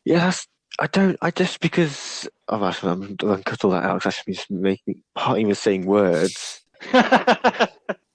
Yes, I don't. I just because I'm cut all that out. 'Cause I should be just making part even saying words. Hello,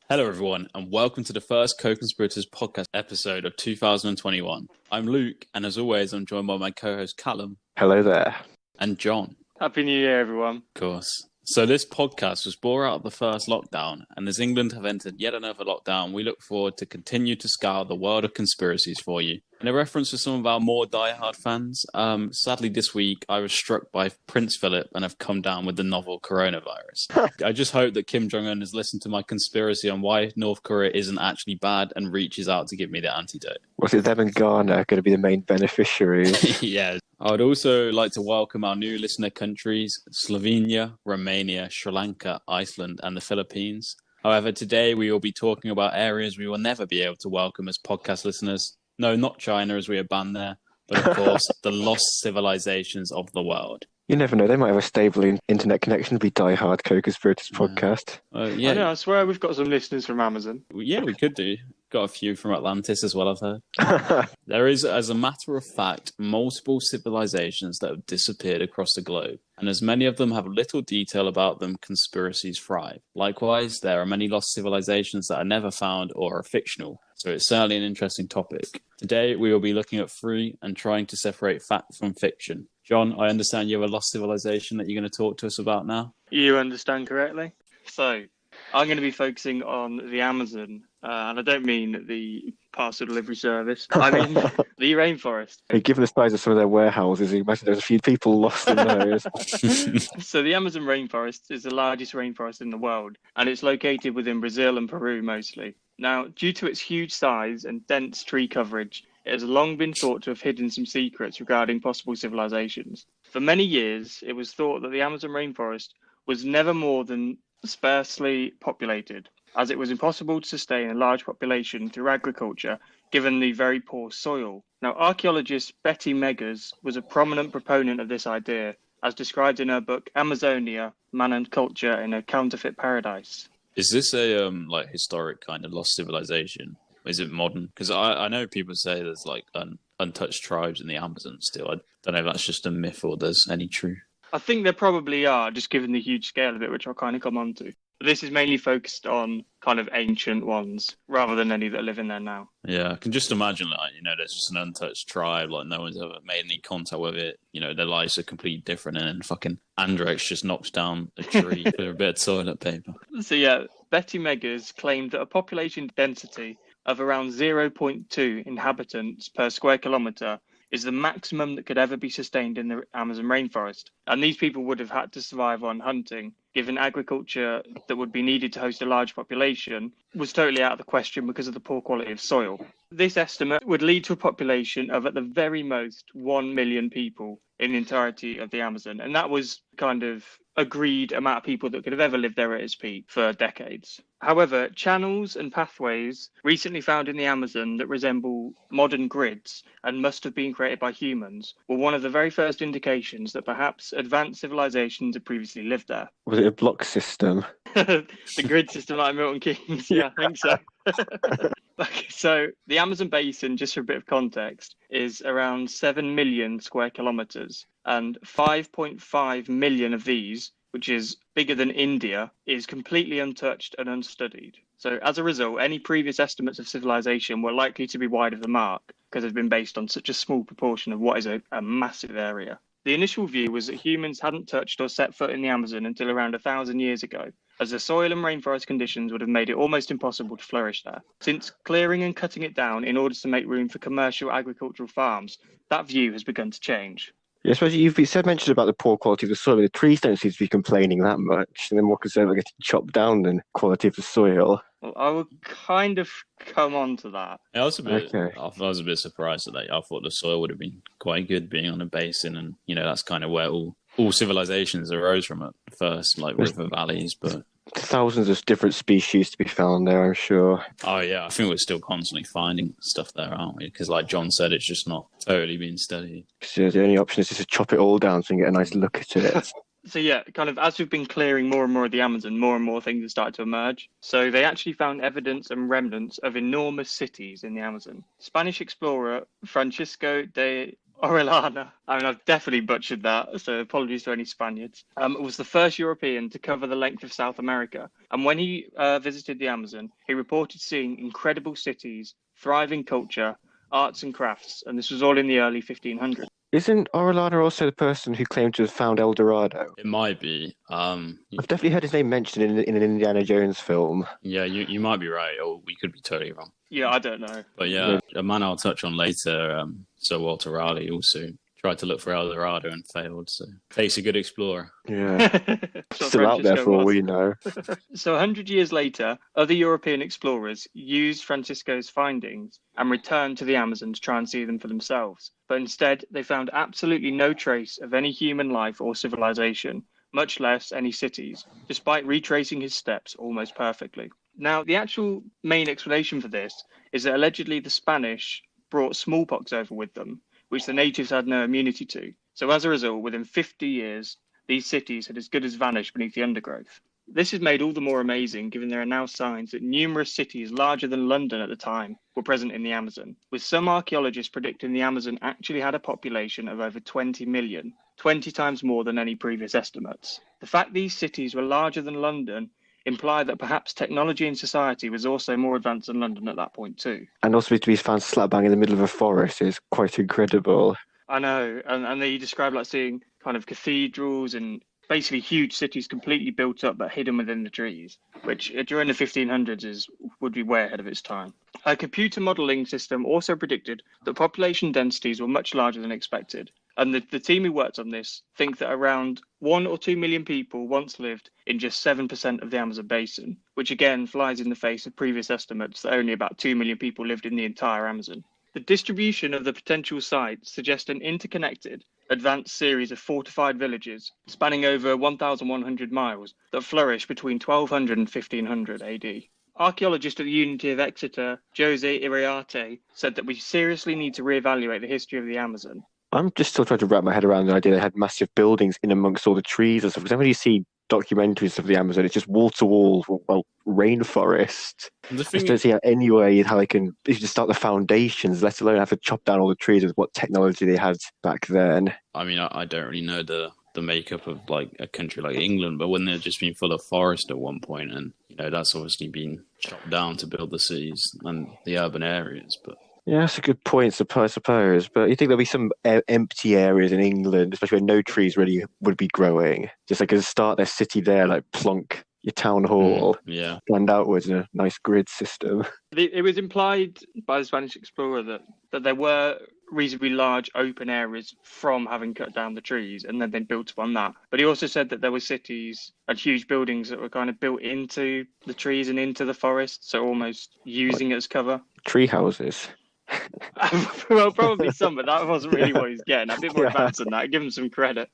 everyone, and welcome to the first Co-Conspirators Podcast episode of 2021. I'm Luke, and as always, I'm joined by my co-host Calum. Hello there. And John. Happy New Year, everyone. Of course. So this podcast was born out of the first lockdown, and as England have entered yet another lockdown, we look forward to continue to scour the world of conspiracies for you. In a reference to some of our more diehard fans, sadly this week I was struck by Prince Philip and have come down with the novel coronavirus. I just hope that Kim Jong-un has listened to my conspiracy on why North Korea isn't actually bad and reaches out to give me the antidote. Was it them and Ghana going to be the main beneficiaries? Yeah. I would also like to welcome our new listener countries, Slovenia, Romania, Sri Lanka, Iceland, and the Philippines. However, today we will be talking about areas we will never be able to welcome as podcast listeners. No, not China, as we are banned there, but of course, the lost civilizations of the world. You never know. They might have a stable internet connection to be diehard Co-Conspirators Podcast. Yeah. I know, I swear we've got some listeners from Amazon. Yeah, we could do. Got a few from Atlantis as well, I've heard. There is, as a matter of fact, multiple civilizations that have disappeared across the globe, and as many of them have little detail about them, conspiracies thrive. Likewise, there are many lost civilizations that are never found or are fictional, so it's certainly an interesting topic. Today, we will be looking at three and trying to separate fact from fiction. John, I understand you have a lost civilization that you're going to talk to us about now? You understand correctly. So, I'm going to be focusing on the Amazon, and I don't mean the parcel delivery service. I mean the rainforest. Given the size of some of their warehouses, you imagine there's a few people lost in those. So the Amazon rainforest is the largest rainforest in the world, and it's located within Brazil and Peru mostly. Now, due to its huge size and dense tree coverage, it has long been thought to have hidden some secrets regarding possible civilizations. For many years, it was thought that the Amazon rainforest was never more than sparsely populated, as it was impossible to sustain a large population through agriculture given the very poor soil. Now, archaeologist Betty Meggers was a prominent proponent of this idea, as described in her book Amazonia, Man and Culture in a Counterfeit Paradise. Is this a historic kind of lost civilization? Is it modern? Because I know people say there's untouched tribes in the Amazon still. I don't know if that's just a myth or there's any truth. I think there probably are, just given the huge scale of it, which I'll kind of come on to. But this is mainly focused on kind of ancient ones, rather than any that live in there now. Yeah, I can just imagine, there's just an untouched tribe, no one's ever made any contact with it. Their lives are completely different, and then fucking Andrex just knocks down a tree for a bit of toilet paper. So yeah, Betty Meggers claimed that a population density of around 0.2 inhabitants per square kilometre is the maximum that could ever be sustained in the Amazon rainforest. And these people would have had to survive on hunting, given agriculture that would be needed to host a large population was totally out of the question because of the poor quality of soil. This estimate would lead to a population of, at the very most, 1 million people in the entirety of the Amazon. And that was kind of agreed amount of people that could have ever lived there at its peak for decades. However, channels and pathways recently found in the Amazon that resemble modern grids and must have been created by humans were one of the very first indications that perhaps advanced civilizations had previously lived there. Was it a block system? The grid system like Milton Keynes? Yeah, I think so. Okay, so the Amazon basin, just for a bit of context, is around 7 million square kilometers, and 5.5 million of these, which is bigger than India, is completely untouched and unstudied. So as a result, any previous estimates of civilization were likely to be wide of the mark because they've been based on such a small proportion of what is a massive area. The initial view was that humans hadn't touched or set foot in the Amazon until around 1,000 years ago, as the soil and rainforest conditions would have made it almost impossible to flourish there. Since clearing and cutting it down in order to make room for commercial agricultural farms, that view has begun to change. Yeah, I suppose you've mentioned about the poor quality of the soil, but the trees don't seem to be complaining that much, and they're more concerned about getting chopped down than quality of the soil. Well, I would kind of come on to that. I was a bit surprised at that. I thought the soil would have been quite good being on a basin, and that's kind of where all civilizations arose from at first, like river valleys, but thousands of different species to be found there, I'm sure. Oh yeah, I think we're still constantly finding stuff there, aren't we? Because like John said, it's just not totally being studied. So the only option is just to chop it all down so you can get a nice look at it. So yeah, kind of as we've been clearing more and more of the Amazon, more and more things have started to emerge. So they actually found evidence and remnants of enormous cities in the Amazon. Spanish explorer Francisco de Orellana. I mean, I've definitely butchered that, so apologies to any Spaniards. Was the first European to cover the length of South America. And when he visited the Amazon, he reported seeing incredible cities, thriving culture, arts and crafts, and this was all in the early 1500s. Isn't Orellana also the person who claimed to have found El Dorado? It might be. I've definitely heard his name mentioned in an Indiana Jones film. Yeah, you might be right, or we could be totally wrong. Yeah, I don't know. But yeah, a man I'll touch on later, Sir Walter Raleigh, also tried to look for El Dorado and failed. So takes a good explorer. Yeah. Still out there for all we know. So 100 years later, other European explorers used Francisco's findings and returned to the Amazon to try and see them for themselves. But instead, they found absolutely no trace of any human life or civilization, much less any cities, despite retracing his steps almost perfectly. Now, the actual main explanation for this is that allegedly the Spanish brought smallpox over with them, which the natives had no immunity to. So as a result, within 50 years, these cities had as good as vanished beneath the undergrowth. This is made all the more amazing given there are now signs that numerous cities larger than London at the time were present in the Amazon, with some archaeologists predicting the Amazon actually had a population of over 20 million, 20 times more than any previous estimates. The fact these cities were larger than London implied that perhaps technology and society was also more advanced than London at that point too. And also to be found slap bang in the middle of a forest is quite incredible. I know, and they describe like seeing kind of cathedrals and basically huge cities completely built up but hidden within the trees, which during the 1500s would be way ahead of its time. A computer modelling system also predicted that population densities were much larger than expected. And the team who worked on this think that around 1 or 2 million people once lived in just 7% of the Amazon basin, which again flies in the face of previous estimates that only about 2 million people lived in the entire Amazon. The distribution of the potential sites suggests an interconnected, advanced series of fortified villages spanning over 1,100 miles that flourished between 1200 and 1500 AD. Archaeologist at the University of Exeter, Jose Iriarte, said that we seriously need to reevaluate the history of the Amazon. I'm just still trying to wrap my head around the idea they had massive buildings in amongst all the trees and stuff. Because when you see documentaries of the Amazon, it's just wall to wall, well, rainforest. I just don't see any way how they can just start the foundations, let alone have to chop down all the trees with what technology they had back then. I mean, I don't really know the makeup of like a country like England, but when they've just been full of forest at one point, and that's obviously been chopped down to build the cities and the urban areas, but. Yeah, that's a good point, I suppose. But you think there'll be some empty areas in England, especially where no trees really would be growing. Just like start their city there, like plonk your town hall, stand outwards in a nice grid system. It was implied by the Spanish explorer that there were reasonably large open areas from having cut down the trees, and then they built upon that. But he also said that there were cities and huge buildings that were kind of built into the trees and into the forest, so almost using it as cover. Tree houses. Well, probably some, but that wasn't really what he's getting. A bit more advanced than that. Give him some credit.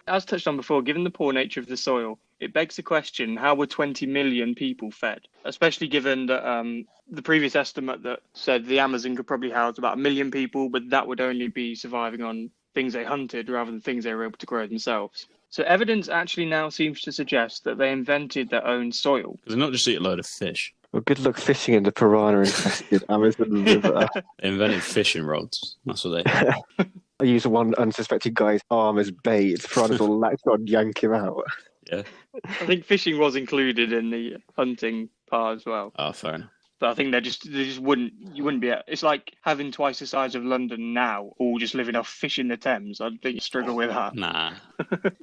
As touched on before, given the poor nature of the soil, it begs the question, how were 20 million people fed? Especially given that the previous estimate that said the Amazon could probably house about 1 million people, but that would only be surviving on things they hunted rather than things they were able to grow themselves. So evidence actually now seems to suggest that they invented their own soil. Because they not just eat a load of fish. Well, good luck fishing in the piranha-infested Amazon River. They invented fishing rods. That's what they I use one unsuspecting guy's arm as bait. Piranhas will latch on, yank him out. Yeah. I think fishing was included in the hunting part as well. Oh, fair enough. But I think they just wouldn't, you wouldn't be, it's like having twice the size of London now, all just living off fish in the Thames. I think you struggle with that. Nah.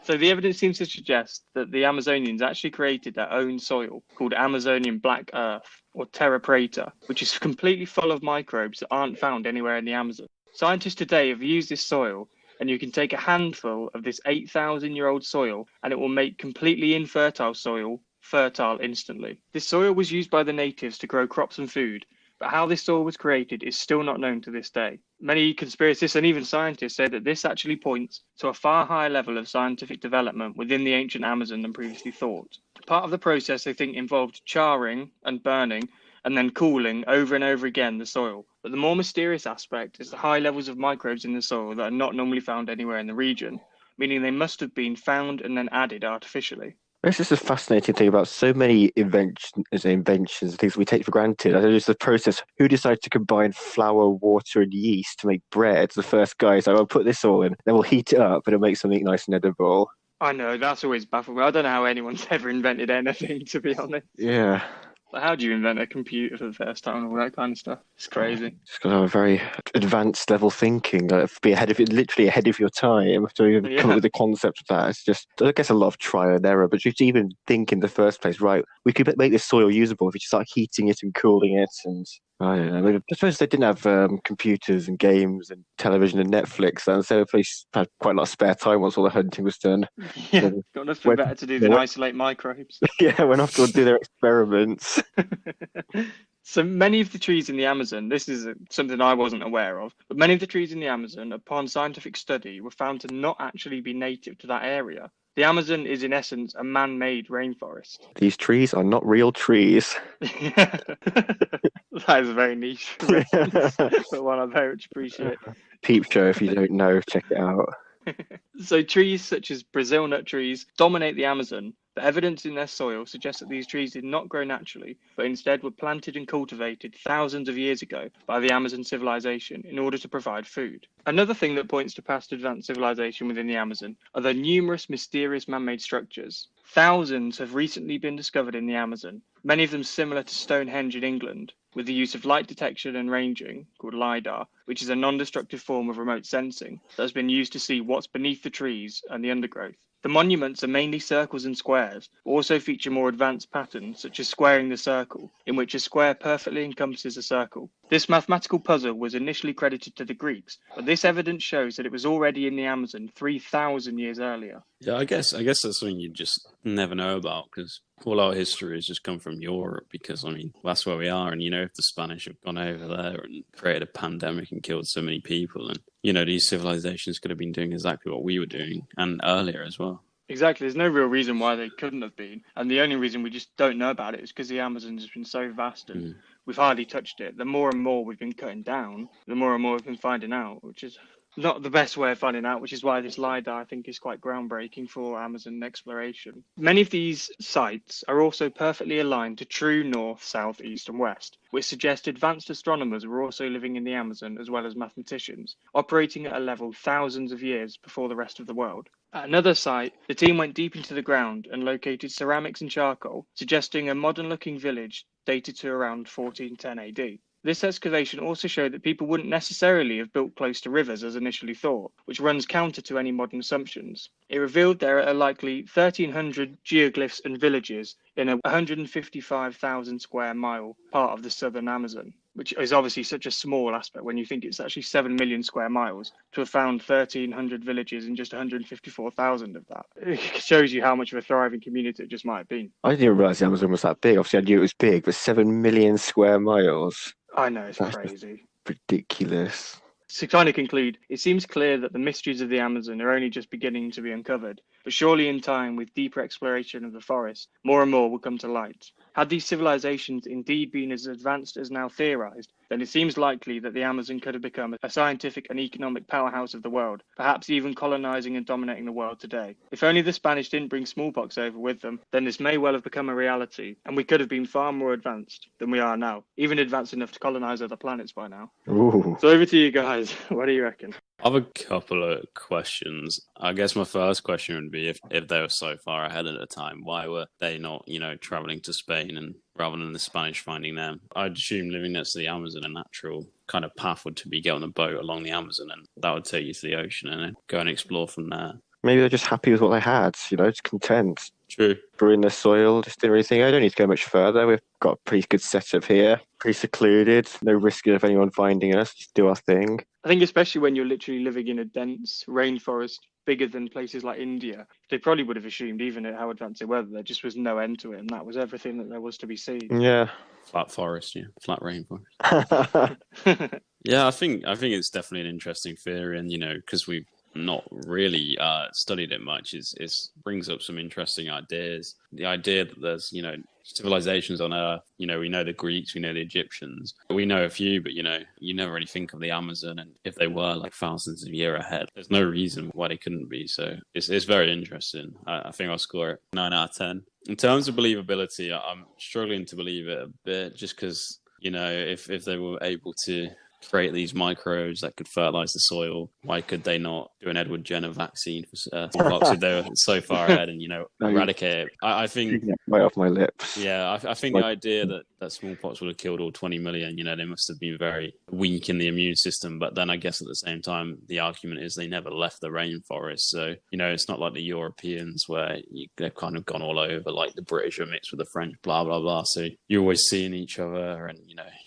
So the evidence seems to suggest that the Amazonians actually created their own soil called Amazonian black earth, or terra preta, which is completely full of microbes that aren't found anywhere in the Amazon. Scientists today have used this soil, and you can take a handful of this 8,000-year-old soil, and it will make completely infertile soil fertile instantly. This soil was used by the natives to grow crops and food, but how this soil was created is still not known to this day. Many conspiracists and even scientists say that this actually points to a far higher level of scientific development within the ancient Amazon than previously thought. Part of the process, they think, involved charring and burning and then cooling over and over again the soil. But the more mysterious aspect is the high levels of microbes in the soil that are not normally found anywhere in the region, meaning they must have been found and then added artificially. It's just a fascinating thing about so many inventions, things we take for granted. I know just the process. Who decided to combine flour, water, and yeast to make bread? The first guy is like, "I'll put this all in, then we'll heat it up, and it'll make something nice and edible." I know, that's always baffled me. I don't know how anyone's ever invented anything, to be honest. Yeah. Like, how do you invent a computer for the first time and all that kind of stuff? It's crazy. Just got to have a very advanced level thinking, be literally ahead of your time to even come up with the concept of that. It's just, I guess, a lot of trial and error, but just to even think in the first place, right, we could make this soil usable if we just start heating it and cooling it. And I don't know, I suppose they didn't have computers and games and television and Netflix, and so they had quite a lot of spare time once all the hunting was done. Yeah, so got nothing better to do than isolate microbes. Yeah, went off to do their experiments. So many of the trees in the Amazon, this is something I wasn't aware of, but many of the trees in the Amazon, upon scientific study, were found to not actually be native to that area. The Amazon is in essence a man-made rainforest. These trees are not real trees. That is a very niche reference, but one I very much appreciate. Peep show, if you don't know, check it out. So trees such as Brazil nut trees dominate the Amazon, but evidence in their soil suggests that these trees did not grow naturally, but instead were planted and cultivated thousands of years ago by the Amazon civilization in order to provide food. Another thing that points to past advanced civilization within the Amazon are the numerous mysterious man-made structures. Thousands have recently been discovered in the Amazon, many of them similar to Stonehenge in England, with the use of light detection and ranging, called LiDAR, which is a non-destructive form of remote sensing that has been used to see what's beneath the trees and the undergrowth. The monuments are mainly circles and squares, but also feature more advanced patterns, such as squaring the circle, in which a square perfectly encompasses a circle. This mathematical puzzle was initially credited to the Greeks, but this evidence shows that it was already in the Amazon 3,000 years earlier. Yeah, I guess that's something you just never know about, because all our history has just come from Europe, because, I mean, that's where we are. And, if the Spanish have gone over there and created a pandemic and killed so many people, and, these civilizations could have been doing exactly what we were doing, and earlier as well. Exactly. There's no real reason why they couldn't have been. And the only reason we just don't know about it is because the Amazon has been so vast and we've hardly touched it. The more and more we've been cutting down, the more and more we've been finding out, which is not the best way of finding out, which is why this LiDAR, I think, is quite groundbreaking for Amazon exploration. Many of these sites are also perfectly aligned to true north, south, east, and west, which suggests advanced astronomers were also living in the Amazon as well as mathematicians, operating at a level thousands of years before the rest of the world. At another site, the team went deep into the ground and located ceramics and charcoal, suggesting a modern-looking village dated to around 1410 AD. This excavation also showed that people wouldn't necessarily have built close to rivers as initially thought, which runs counter to any modern assumptions. It revealed there are likely 1,300 geoglyphs and villages in a 155,000 square mile part of the southern Amazon, which is obviously such a small aspect when you think it's actually 7 million square miles to have found 1,300 villages in just 154,000 of that. It shows you how much of a thriving community it just might have been. I didn't even realise the Amazon was that big. Obviously, I knew it was big, but 7 million square miles. I know, it's crazy. Ridiculous. To kind of conclude, it seems clear that the mysteries of the Amazon are only just beginning to be uncovered, but surely in time, with deeper exploration of the forest, more and more will come to light. Had these civilizations indeed been as advanced as now theorized, then it seems likely that the Amazon could have become a scientific and economic powerhouse of the world, perhaps even colonizing and dominating the world today. If only the Spanish didn't bring smallpox over with them, then this may well have become a reality, and we could have been far more advanced than we are now, even advanced enough to colonize other planets by now. Ooh. So over to you guys. What do you reckon? I have a couple of questions. I guess my first question would be if they were so far ahead at the time, why were they not, traveling to Spain and rather than the Spanish finding them? I'd assume living next to the Amazon, a natural kind of path would to be get on a boat along the Amazon, and that would take you to the ocean and then go and explore from there. Maybe they're just happy with what they had, just content. True. Brewing their soil, just didn't really think, I don't need to go much further. We've got a pretty good setup here, pretty secluded, no risk of anyone finding us, just do our thing. I think especially when you're literally living in a dense rainforest bigger than places like India, they probably would have assumed, even at how advanced they were, that there just was no end to it, and that was everything that there was to be seen. Yeah. Flat forest, flat rainforest. Yeah, I think it's definitely an interesting theory, and because we've not really studied it much, it brings up some interesting ideas. The idea that there's, civilizations on Earth, we know the Greeks, we know the Egyptians, we know a few, but, you never really think of the Amazon, and if they were like thousands of years ahead, there's no reason why they couldn't be. So it's very interesting. I think I'll score it 9 out of 10. In terms of believability, I'm struggling to believe it a bit, just because, if they were able to create these microbes that could fertilize the soil, why could they not do an Edward Jenner vaccine for smallpox if they were so far ahead and eradicate it? I think right off my lips. Yeah, I think the idea that smallpox would have killed all 20 million, they must have been very weak in the immune system. But then I guess at the same time, the argument is they never left the rainforest. So, it's not like the Europeans where they've kind of gone all over, like the British are mixed with the French, blah, blah, blah. So you're always seeing each other and,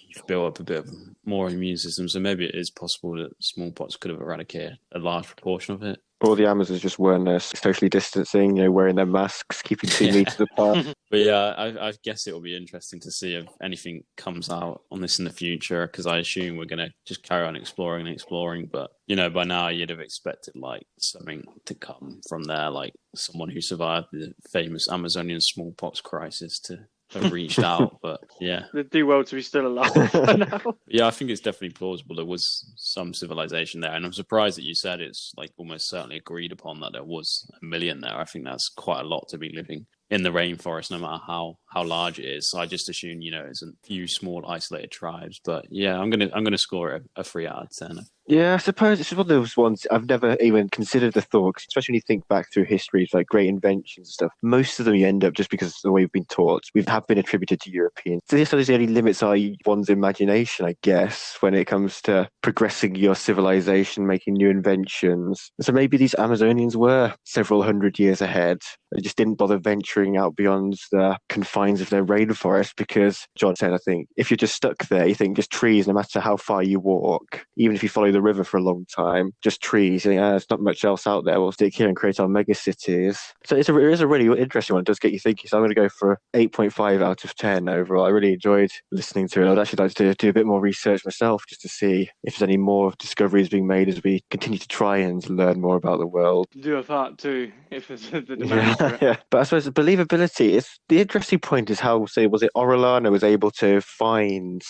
you've built up a bit of more immune system. So maybe it is possible that smallpox could have eradicated a large proportion of it. Or the Amazons just weren't socially distancing, wearing their masks, keeping 2 meters apart. But yeah, I guess it will be interesting to see if anything comes out on this in the future, because I assume we're going to just carry on exploring. But, by now you'd have expected like something to come from there, like someone who survived the famous Amazonian smallpox crisis to have reached out. But yeah, they do well to be still alive for now. Yeah, I think it's definitely plausible there was some civilization there, and I'm surprised that you said it's like almost certainly agreed upon that there was a million there. I think that's quite a lot to be living in the rainforest, no matter how large it is. So I just assume, it's a few small isolated tribes. But yeah, I'm gonna score it a 3 out of 10. Yeah, I suppose it's one of those ones I've never even considered the thought, especially when you think back through history, like great inventions and stuff. Most of them you end up, just because of the way we've been taught, have been attributed to Europeans. So this the only limits are one's imagination, I guess, when it comes to progressing your civilization, making new inventions. So maybe these Amazonians were several hundred years ahead. They just didn't bother venturing out beyond the confines of their rainforest because, John said, I think, if you're just stuck there, you think just trees, no matter how far you walk, even if you follow the river for a long time, just trees. You think, there's not much else out there. We'll stick here and create our mega cities. So it is a really interesting one. It does get you thinking. So I'm going to go for 8.5 out of 10 overall. I really enjoyed listening to it. I'd actually like to do a bit more research myself just to see if there's any more discoveries being made as we continue to try and learn more about the world. Do a part two if there's the demand for it. Yeah. But I suppose the believability is the interesting point is how, say, was it Orellana was able to find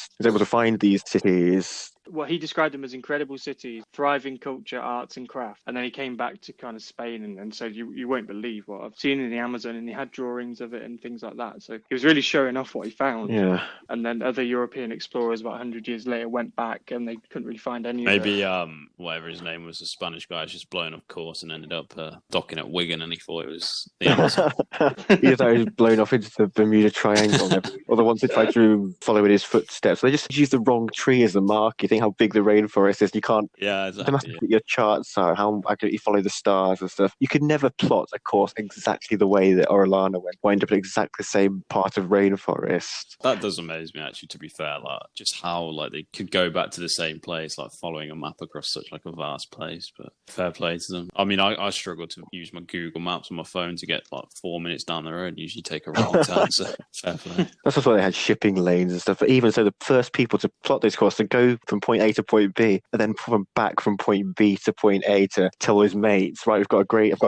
these cities. Well, he described them as incredible cities, thriving culture, arts and craft. And then he came back to kind of Spain and said, you won't believe what I've seen in the Amazon. And he had drawings of it and things like that. So he was really showing off what he found. Yeah. And then other European explorers about 100 years later went back and they couldn't really find any Maybe whatever his name was, the Spanish guy, was just blown off course and ended up docking at Wigan, and he thought it was the Amazon. He thought he was blown off into the Bermuda Triangle. Or the ones that tried to follow in his footsteps. They just used the wrong tree as a mark. You think how big the rainforest is. You can't. Yeah, exactly. Your charts are how accurately you follow the stars and stuff. You could never plot a course exactly the way that Orellana went. Wind up in exactly the same part of rainforest. That does amaze me, actually. To be fair, like just how they could go back to the same place, like following a map across such a vast place. But fair play to them. I mean, I struggle to use my Google Maps on my phone to get 4 minutes down the road. Usually take a wrong turn. So fair play. That's why they had shipping lanes and stuff. But even so, the first people to plot this course to go from point A to point B, and then back from point B to point A to tell his mates, right, I've got a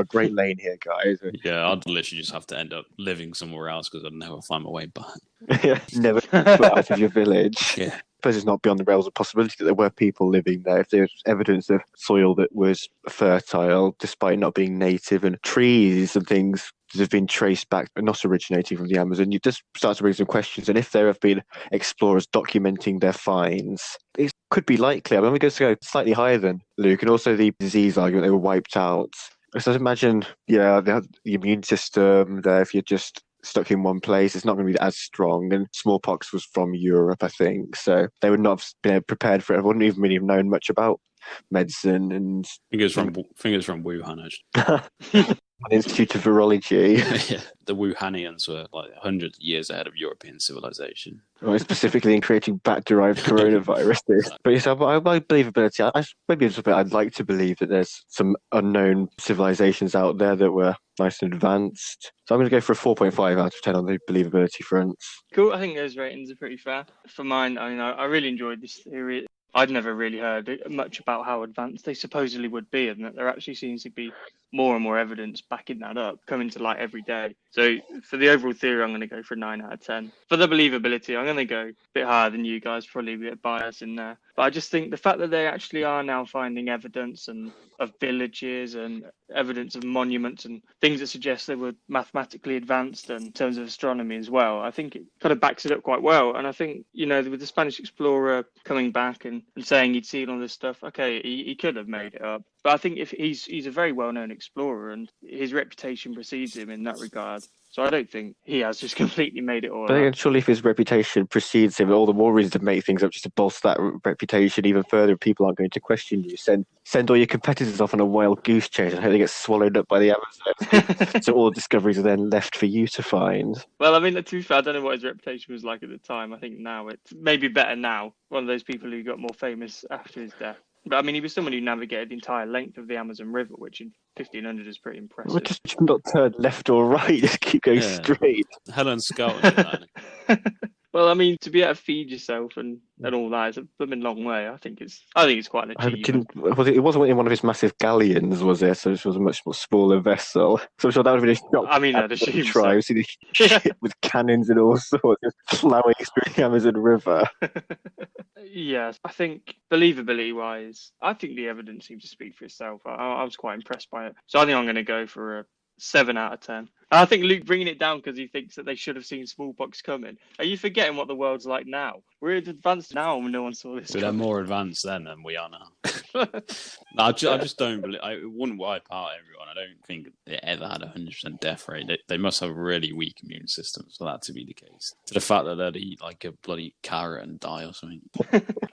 great lane here, guys. Yeah, I'd literally just have to end up living somewhere else because I'd never find my way back. Yeah, never out of your village. Yeah. I suppose it's not beyond the realms of possibility that there were people living there. If there's evidence of soil that was fertile, despite not being native, and trees and things that have been traced back, but not originating from the Amazon, you just start to bring some questions. And if there have been explorers documenting their finds, it could be likely. I'm going to go slightly higher than Luke, and also the disease argument, they were wiped out. So imagine, they have the immune system there. If you're just stuck in one place, it's not going to be as strong. And smallpox was from Europe, I think, so they would not have been prepared for it. I wouldn't even really have known much about medicine. And fingers from Wuhan, actually. Institute of Virology. Yeah, the Wuhanians were hundreds of years ahead of European civilization. Specifically in creating bat-derived coronaviruses. But yes, my believability, maybe it's a bit I'd like to believe that there's some unknown civilizations out there that were nice and advanced. So I'm going to go for a 4.5 out of 10 on the believability front. Cool. I think those ratings are pretty fair. For mine, I really enjoyed this theory. I'd never really heard much about how advanced they supposedly would be, and that there actually seems to be more and more evidence backing that up, coming to light every day. So for the overall theory, I'm going to go for a 9 out of 10. For the believability, I'm going to go a bit higher than you guys, probably a bit biased in there. But I just think the fact that they actually are now finding evidence and of villages and evidence of monuments and things that suggest they were mathematically advanced in terms of astronomy as well, I think it kind of backs it up quite well. And I think, with the Spanish explorer coming back and saying he'd seen all this stuff, okay, he could have made it up. But I think if he's a very well-known explorer and his reputation precedes him in that regard. So I don't think he has just completely made it all up. But surely if his reputation precedes him, all the more reason to make things up just to bolster that reputation even further. People aren't going to question you. Send all your competitors off on a wild goose chase and hope they get swallowed up by the Amazon. So all discoveries are then left for you to find. Well, I mean, to be fair, I don't know what his reputation was like at the time. I think now it's maybe better now. One of those people who got more famous after his death. But I mean, he was someone who navigated the entire length of the Amazon River, which in 1500 is pretty impressive. Well, just not turn left or right, just keep going straight. Helen Skelton. Well, I mean, to be able to feed yourself and all that is a blooming long way. I think it's quite an achievement. It wasn't in one of his massive galleons, was it? So it was a much more smaller vessel. So I'm sure that would have been a shock. I mean, I'd assume so. See the ship with cannons and all sorts of plowing through the Amazon River. Yes, I think believability-wise, I think the evidence seems to speak for itself. I was quite impressed by it. So I think I'm going to go for a 7 out of 10. I think Luke bringing it down because he thinks that they should have seen smallpox coming. Are you forgetting what the world's like now? We're advanced now and no one saw this. But they're more advanced then than we are now. I just don't believe. It wouldn't wipe out everyone. I don't think they ever had a 100% death rate. They must have a really weak immune system for that to be the case. To the fact that they'd eat like a bloody carrot and die or something.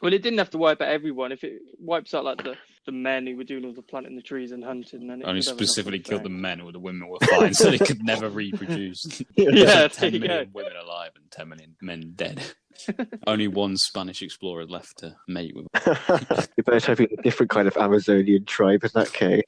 Well, it didn't have to wipe out everyone. If it wipes out like the men who were doing all the planting the trees and hunting, then it only specifically killed the men, or the women were fine, so they could never reproduce. Yeah, 10 million women alive and 10 million men dead. Only one Spanish explorer left to mate with. You better hope it's a different kind of Amazonian tribe in that case.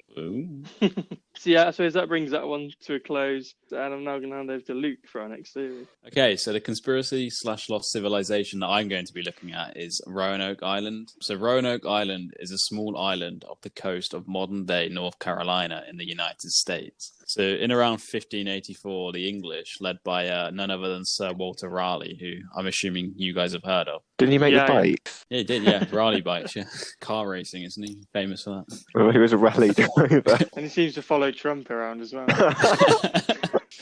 So yeah, I suppose that brings that one to a close. And I'm now going to hand over to Luke for our next theory. Okay, so the conspiracy/lost civilization that I'm going to be looking at is Roanoke Island. So Roanoke Island is a small island off the coast of modern-day North Carolina in the United States. So in around 1584, the English, led by none other than Sir Walter Raleigh, who I'm assuming you guys have heard of. Didn't he make the bikes? Yeah, he did, yeah. Raleigh bikes, yeah. Car racing, isn't he? Famous for that. Well, he was a rally driver. And he seems to follow Trump around as well.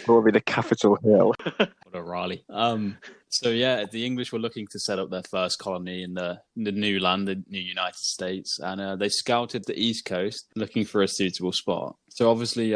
Probably the Capitol Hill. What a Raleigh. So yeah, the English were looking to set up their first colony in the new land, the new United States, and they scouted the East Coast looking for a suitable spot. So obviously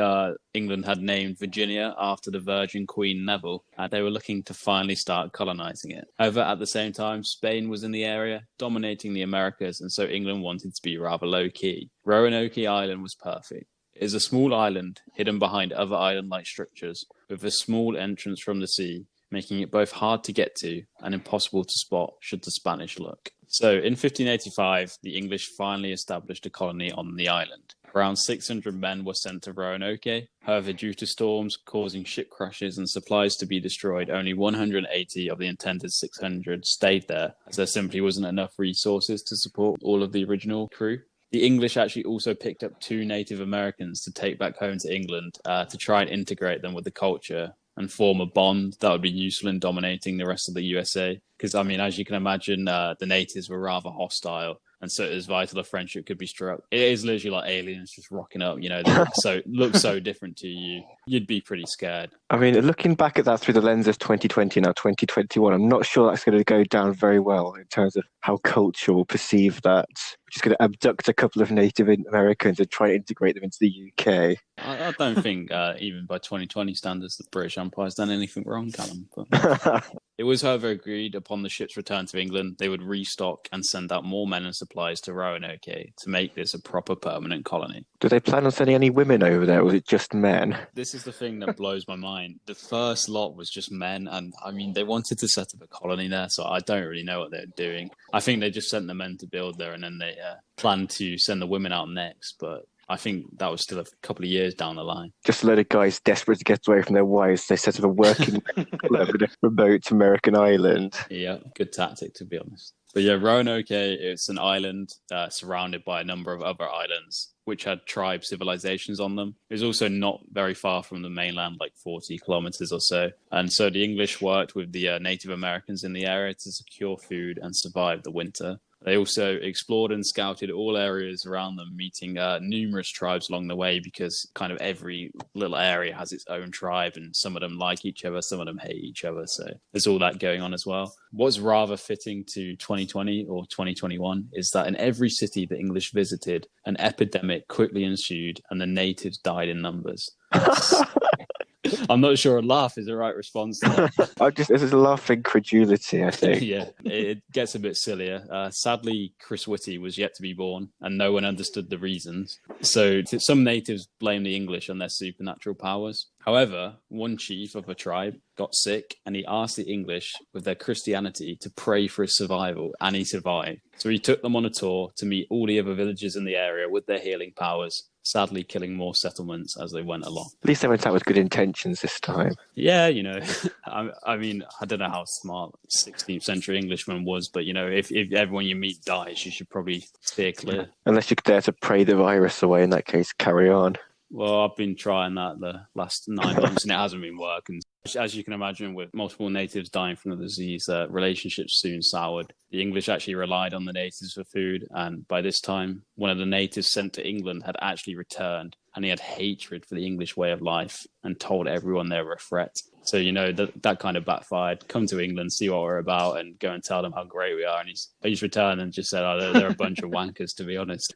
England had named Virginia after the Virgin Queen Neville, and they were looking to finally start colonizing it. However, at the same time, Spain was in the area, dominating the Americas, and so England wanted to be rather low-key. Roanoke Island was perfect. It is a small island hidden behind other island-like structures, with a small entrance from the sea, making it both hard to get to and impossible to spot should the Spanish look. So in 1585, the English finally established a colony on the island. Around 600 men were sent to Roanoke. However, due to storms causing ship crashes and supplies to be destroyed, only 180 of the intended 600 stayed there, as there simply wasn't enough resources to support all of the original crew. The English actually also picked up 2 Native Americans to take back home to England to try and integrate them with the culture and form a bond that would be useful in dominating the rest of the USA. Because, I mean, as you can imagine, the natives were rather hostile, and so it is vital a friendship could be struck. It is literally like aliens just rocking up, they look so different to you. You'd be pretty scared. I mean, looking back at that through the lens of 2020 now, 2021, I'm not sure that's going to go down very well in terms of how culture will perceive that. We're just going to abduct a couple of Native Americans and try to integrate them into the UK. I don't think, even by 2020 standards, the British Empire's done anything wrong, Calum. But it was, however, agreed upon the ship's return to England, they would restock and send out more men and supplies to Roanoke to make this a proper permanent colony. Do they plan on sending any women over there, or was it just men? This is the thing that blows my mind. The first lot was just men, and I mean, they wanted to set up a colony there, so I don't really know what they're doing. I think they just sent the men to build there, and then they planned to send the women out next, but I think that was still a couple of years down the line. Just a load of guys desperate to get away from their wives. They set up a working club in a remote American island. Yeah, good tactic, to be honest. But yeah, Roanoke, it's an island surrounded by a number of other islands, which had tribe civilizations on them. It was also not very far from the mainland, like 40 kilometers or so. And so the English worked with the Native Americans in the area to secure food and survive the winter. They also explored and scouted all areas around them, meeting numerous tribes along the way, because kind of every little area has its own tribe, and some of them like each other, some of them hate each other. So there's all that going on as well. What's rather fitting to 2020 or 2021 is that in every city the English visited, an epidemic quickly ensued and the natives died in numbers. I'm not sure a laugh is the right response to that. This is a laugh of incredulity, I think. Yeah, it gets a bit sillier. Sadly, Chris Whitty was yet to be born, and no one understood the reasons. So some natives blame the English on their supernatural powers. However, one chief of a tribe got sick, and he asked the English, with their Christianity, to pray for his survival, and he survived. So he took them on a tour to meet all the other villagers in the area with their healing powers, sadly killing more settlements as they went along. At least they went out with good intentions this time. Yeah, I mean, I don't know how smart 16th century Englishman was, but, if everyone you meet dies, you should probably steer clear. Unless you could dare to pray the virus away, in that case, carry on. Well, I've been trying that the last 9 months and it hasn't been working. As you can imagine, with multiple natives dying from the disease, relationships soon soured. The English actually relied on the natives for food, and by this time, one of the natives sent to England had actually returned, and he had hatred for the English way of life and told everyone they were a threat. So, that kind of backfired. Come to England, see what we're about, and go and tell them how great we are. And he's returned and just said, they're a bunch of wankers, to be honest.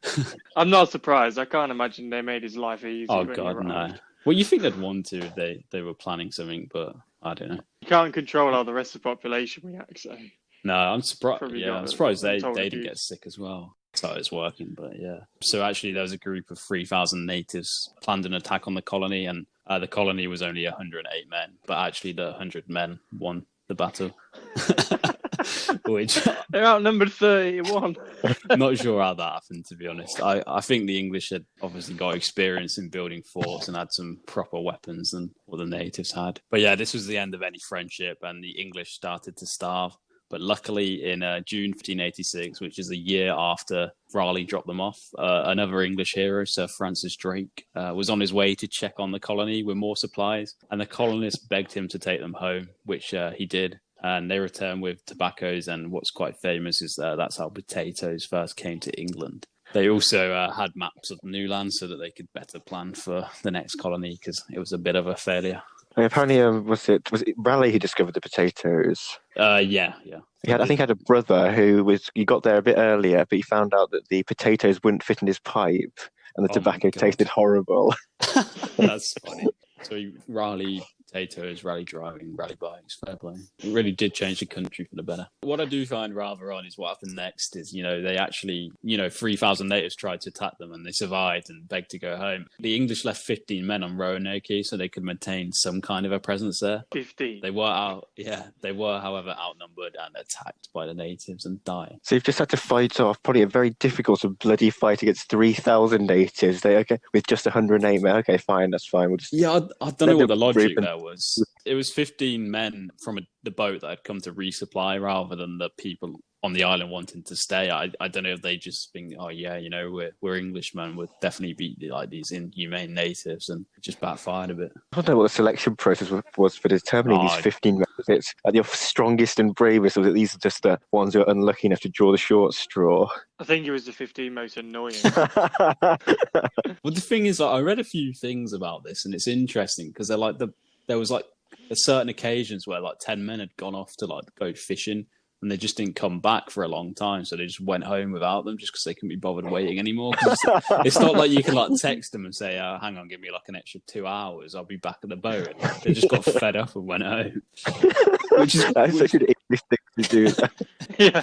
I'm not surprised. I can't imagine they made his life easy. Oh, God, no. Well, you think they'd want to if they were planning something, but I don't know. You can't control how the rest of the population reacts, so. No, I'm surprised. Yeah, I'm surprised they didn't get sick as well. So it's working, but yeah. So actually, there was a group of 3,000 natives planned an attack on the colony, and the colony was only 108 men, but actually the 100 men won the battle. Which they're outnumbered 31. Not sure how that happened, to be honest. I think the English had obviously got experience in building forts and had some proper weapons than what the natives had. But yeah, this was the end of any friendship, and the English started to starve. But luckily, in June 1586, which is a year after Raleigh dropped them off, another English hero, Sir Francis Drake, was on his way to check on the colony with more supplies, and the colonists begged him to take them home, which he did. And they returned with tobaccos, and what's quite famous is that's how potatoes first came to England. They also had maps of new land so that they could better plan for the next colony, because it was a bit of a failure. I mean, apparently, was it Raleigh who discovered the potatoes? Yeah. I think he had a brother he got there a bit earlier, but he found out that the potatoes wouldn't fit in his pipe, and the tobacco tasted horrible. That's funny. So Raleigh potatoes, Raleigh driving, Raleigh bikes, fair play. It really did change the country for the better. What I do find rather odd is what happened next is, they actually, 3,000 natives tried to attack them and they survived and begged to go home. The English left 15 men on Roanoke so they could maintain some kind of a presence there. 15? They were however outnumbered and attacked by the natives and died. So you've just had to fight off probably a very difficult and bloody fight against 3,000 natives. With just 108 men. Okay, fine, that's fine. We'll just I don't know what the logic there was. It was 15 men from the boat that had come to resupply rather than the people on the island wanting to stay. I don't know if they just think, we're Englishmen, we'll definitely beat these inhumane natives, and it just backfired a bit. I don't know what the selection process was for determining these 15 members. Your strongest and bravest, or was it these are just the ones who are unlucky enough to draw the short straw? I think it was the 15 most annoying. Well, the thing is, I read a few things about this, and it's interesting because there was certain occasions where 10 men had gone off to go fishing, and they just didn't come back for a long time, so they just went home without them just because they couldn't be bothered waiting anymore. It's not like you can text them and say, hang on, give me an extra 2 hours, I'll be back at the boat. They just got fed up and went home. That's such an English thing to do. Yeah.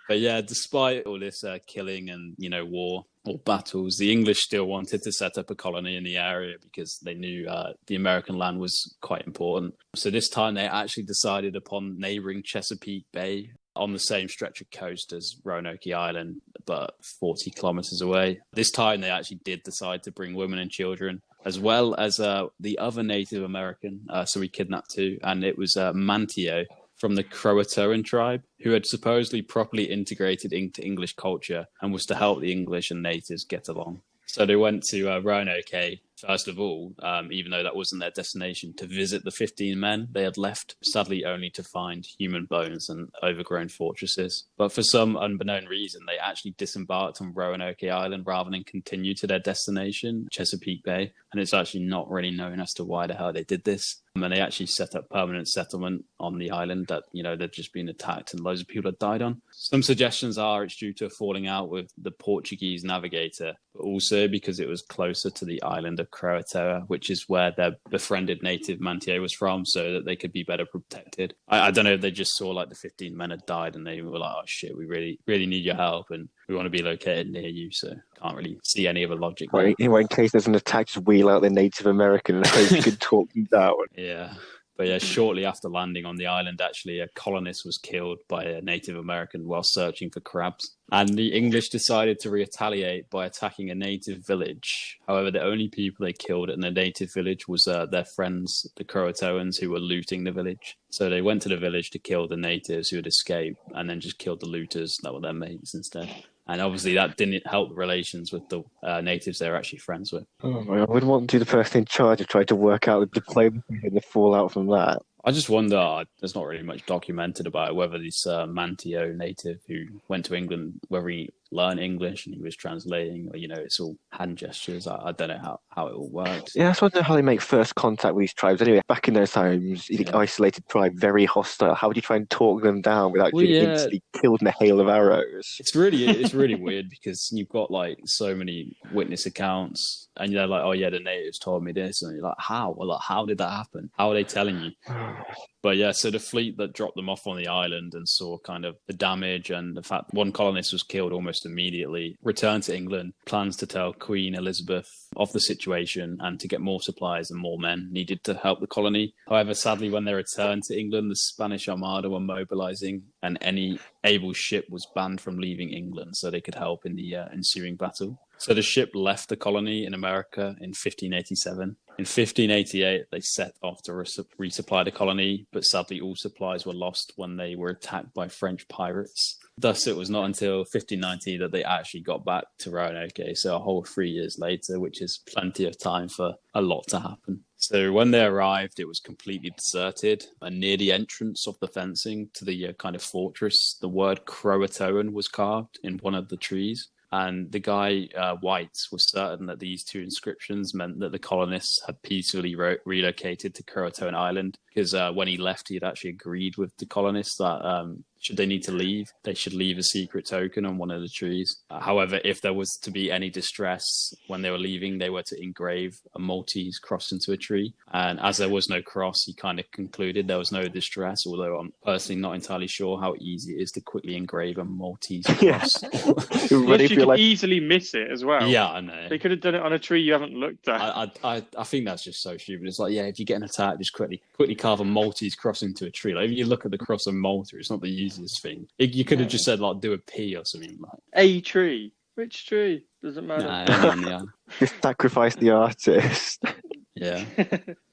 But yeah, despite all this killing and war or battles, the English still wanted to set up a colony in the area because they knew the American land was quite important. So this time they actually decided upon neighbouring Chesapeake Bay on the same stretch of coast as Roanoke Island, but 40 kilometres away. This time they actually did decide to bring women and children, as well as the other Native American, so we kidnapped two, and it was Manteo from the Croatoan tribe, who had supposedly properly integrated into English culture and was to help the English and natives get along. So they went to Roanoke, first of all, even though that wasn't their destination, to visit the 15 men they had left, sadly only to find human bones and overgrown fortresses. But for some unbeknown reason, they actually disembarked on Roanoke Island rather than continue to their destination, Chesapeake Bay. And it's actually not really known as to why the hell they did this. And they actually set up permanent settlement on the island that, they'd just been attacked and loads of people had died on. Some suggestions are it's due to a falling out with the Portuguese navigator, but also because it was closer to the island of Croatoa, which is where their befriended native Mantier was from, so that they could be better protected. I don't know if they just saw like the 15 men had died and they were like, oh shit, we really, really need your help and we want to be located near you, so can't really see any of the logic. Well, in case there's an attack, just wheel out the Native American and hope you can talk them down. Yeah. But yeah, shortly after landing on the island, actually, a colonist was killed by a Native American while searching for crabs. And the English decided to retaliate by attacking a native village. However, the only people they killed in the native village was their friends, the Croatoans, who were looting the village. So they went to the village to kill the natives who had escaped and then just killed the looters that were their mates instead. And obviously that didn't help relations with the natives they were actually friends with. Oh, I wouldn't want to be the person in charge of trying to work out the diplomacy and the fallout from that. I just wonder, there's not really much documented about it, whether this Mantio native who went to England, whether he learned English and he was translating, or, it's all hand gestures. I don't know how it all works. Yeah, I wonder how they make first contact with these tribes. Anyway, back in those times, you think isolated tribe, very hostile. How would you try and talk them down without being instantly killed in a hail of arrows? It's really weird because you've got like so many witness accounts and you're like, oh yeah, the natives told me this. And you're like, how? Well, like, how did that happen? How are they telling you? But yeah, so the fleet that dropped them off on the island and saw kind of the damage and the fact one colonist was killed almost immediately, returned to England, plans to tell Queen Elizabeth of the situation and to get more supplies and more men needed to help the colony. However, sadly, when they returned to England, the Spanish Armada were mobilizing and any able ship was banned from leaving England so they could help in the ensuing battle. So the ship left the colony in America in 1587. In 1588, they set off to resupply the colony, but sadly all supplies were lost when they were attacked by French pirates. Thus, it was not until 1590 that they actually got back to Roanoke, so a whole 3 years later, which is plenty of time for a lot to happen. So when they arrived, it was completely deserted, and near the entrance of the fencing to the kind of fortress, the word Croatoan was carved in one of the trees. And the guy, White, was certain that these two inscriptions meant that the colonists had peacefully relocated to Croatoan Island, because when he left, he had actually agreed with the colonists that should they need to leave, they should leave a secret token on one of the trees. However, if there was to be any distress when they were leaving, they were to engrave a Maltese cross into a tree. And as there was no cross, he kind of concluded there was no distress, although I'm personally not entirely sure how easy it is to quickly engrave a Maltese cross. Yes, you could easily miss it as well. Yeah, I know. They could have done it on a tree you haven't looked at. I think that's just so stupid. It's like, yeah, if you get an attack, just quickly carve a Maltese cross into a tree. Like, if you look at the cross of Malta, it's not the easiest thing. You could have just said, like, do a P or something. Like a tree. Which tree? Doesn't matter. Yeah. Just sacrifice the artist. Yeah.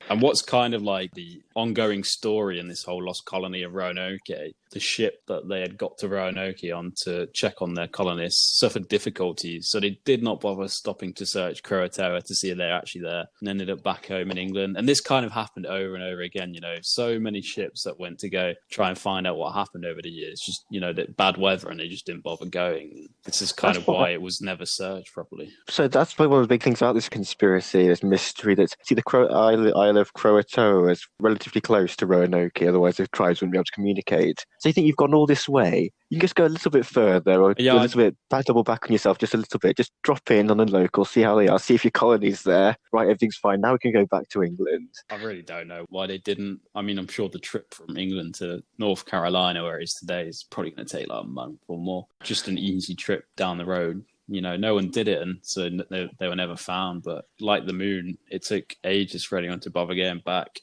And what's kind of like the ongoing story in this whole lost colony of Roanoke, the ship that they had got to Roanoke on to check on their colonists suffered difficulties, so they did not bother stopping to search Croatoa to see if they're actually there, and ended up back home in England. And this kind of happened over and over again, so many ships that went to go try and find out what happened over the years, just, the bad weather, and they just didn't bother going. This is kind of why it was never searched properly. So that's probably one of the big things about this conspiracy, this mystery, that the Isle of Croatoa is relatively close to Roanoke, otherwise the tribes wouldn't be able to communicate. So you think you've gone all this way, you can just go a little bit further, or a little bit, double back on yourself just a little bit, just drop in on the local, see how they are, see if your colony's there. Right, everything's fine, now we can go back to England. I really don't know why they didn't. I mean, I'm sure the trip from England to North Carolina, where it is today, is probably going to take like a month or more. Just an easy trip down the road. No one did it, and so they were never found. But like the moon, it took ages for anyone to bother getting back.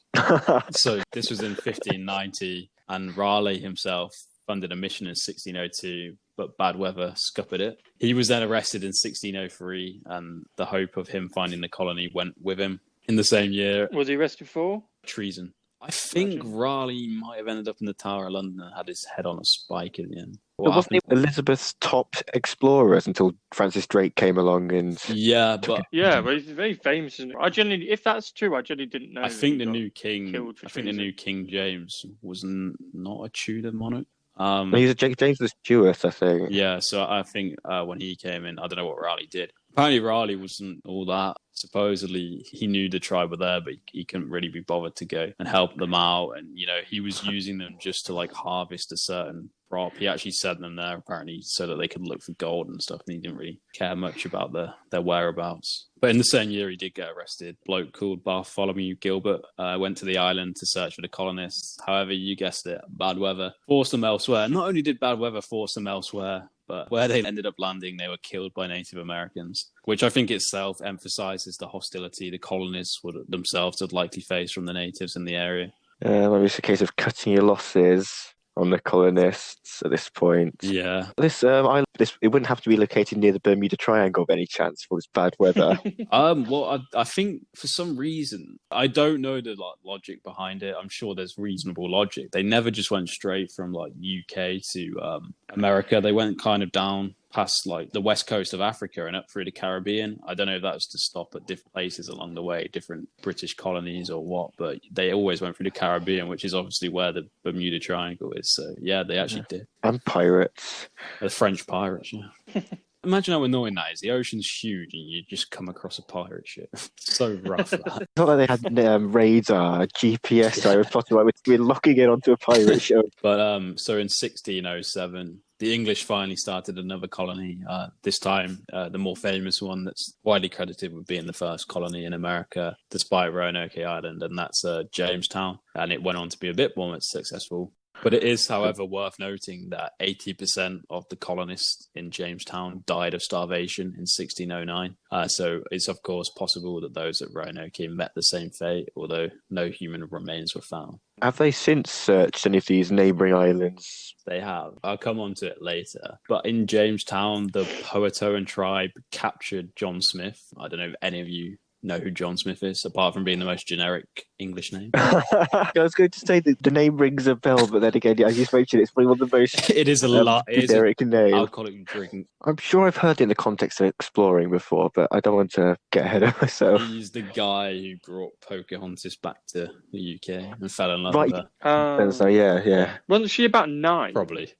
So this was in 1590, and Raleigh himself funded a mission in 1602, but bad weather scuppered it. He was then arrested in 1603, and the hope of him finding the colony went with him. In the same year... Was he arrested for? Treason. I think Raleigh might have ended up in the Tower of London and had his head on a spike in the end. But wasn't he Elizabeth's top explorers until Francis Drake came along and... Yeah, but he's very famous. If that's true, I generally didn't know. I think the new King James was not a Tudor monarch. James was Stuart, I think. Yeah, so I think when he came in, I don't know what Raleigh did. Apparently Raleigh wasn't all that. Supposedly he knew the tribe were there, but he couldn't really be bothered to go and help them out. And, he was using them just to harvest a certain crop. He actually sent them there apparently so that they could look for gold and stuff. And he didn't really care much about their whereabouts. But in the same year, he did get arrested. A bloke called Bartholomew Gilbert went to the island to search for the colonists. However, you guessed it, bad weather forced them elsewhere. Not only did bad weather force them elsewhere, but where they ended up landing, they were killed by Native Americans, which I think itself emphasizes the hostility the colonists themselves would likely face from the natives in the area. Maybe it's a case of cutting your losses on the colonists at this point. Yeah. This island, it wouldn't have to be located near the Bermuda Triangle by any chance for this bad weather. Well, I think for some reason, I don't know the logic behind it. I'm sure there's reasonable logic. They never just went straight from UK to America. They went kind of down past the west coast of Africa and up through the Caribbean. I don't know if that was to stop at different places along the way, different British colonies or what, but they always went through the Caribbean, which is obviously where the Bermuda Triangle is. So yeah, they actually did. And pirates. The French pirates, yeah. Imagine how annoying that is. The ocean's huge and you just come across a pirate ship. So rough, that. It's not like they had radar, GPS. I was talking about we're locking in onto a pirate ship. But so in 1607, the English finally started another colony. This time, the more famous one that's widely credited with being the first colony in America, despite Roanoke Island, and that's Jamestown. And it went on to be a bit more successful. But it is, however, worth noting that 80% of the colonists in Jamestown died of starvation in 1609. So it's, of course, possible that those at Roanoke met the same fate, although no human remains were found. Have they since searched any of these neighbouring islands? They have. I'll come on to it later. But in Jamestown, the Powhatan tribe captured John Smith. I don't know if any of you know who John Smith is, apart from being the most generic English name. I was going to say the name rings a bell, but then again, as you mentioned, it's probably one of the most it is a lot generic name. Alcoholic drink. I'm sure I've heard it in the context of exploring before, but I don't want to get ahead of myself. He's the guy who brought Pocahontas back to the UK and fell in love with her. So yeah. Wasn't she about 9? Probably.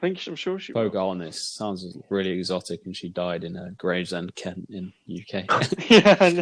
I'm sure she Pocahontas sounds really exotic, and she died in Gravesend, Kent, in UK.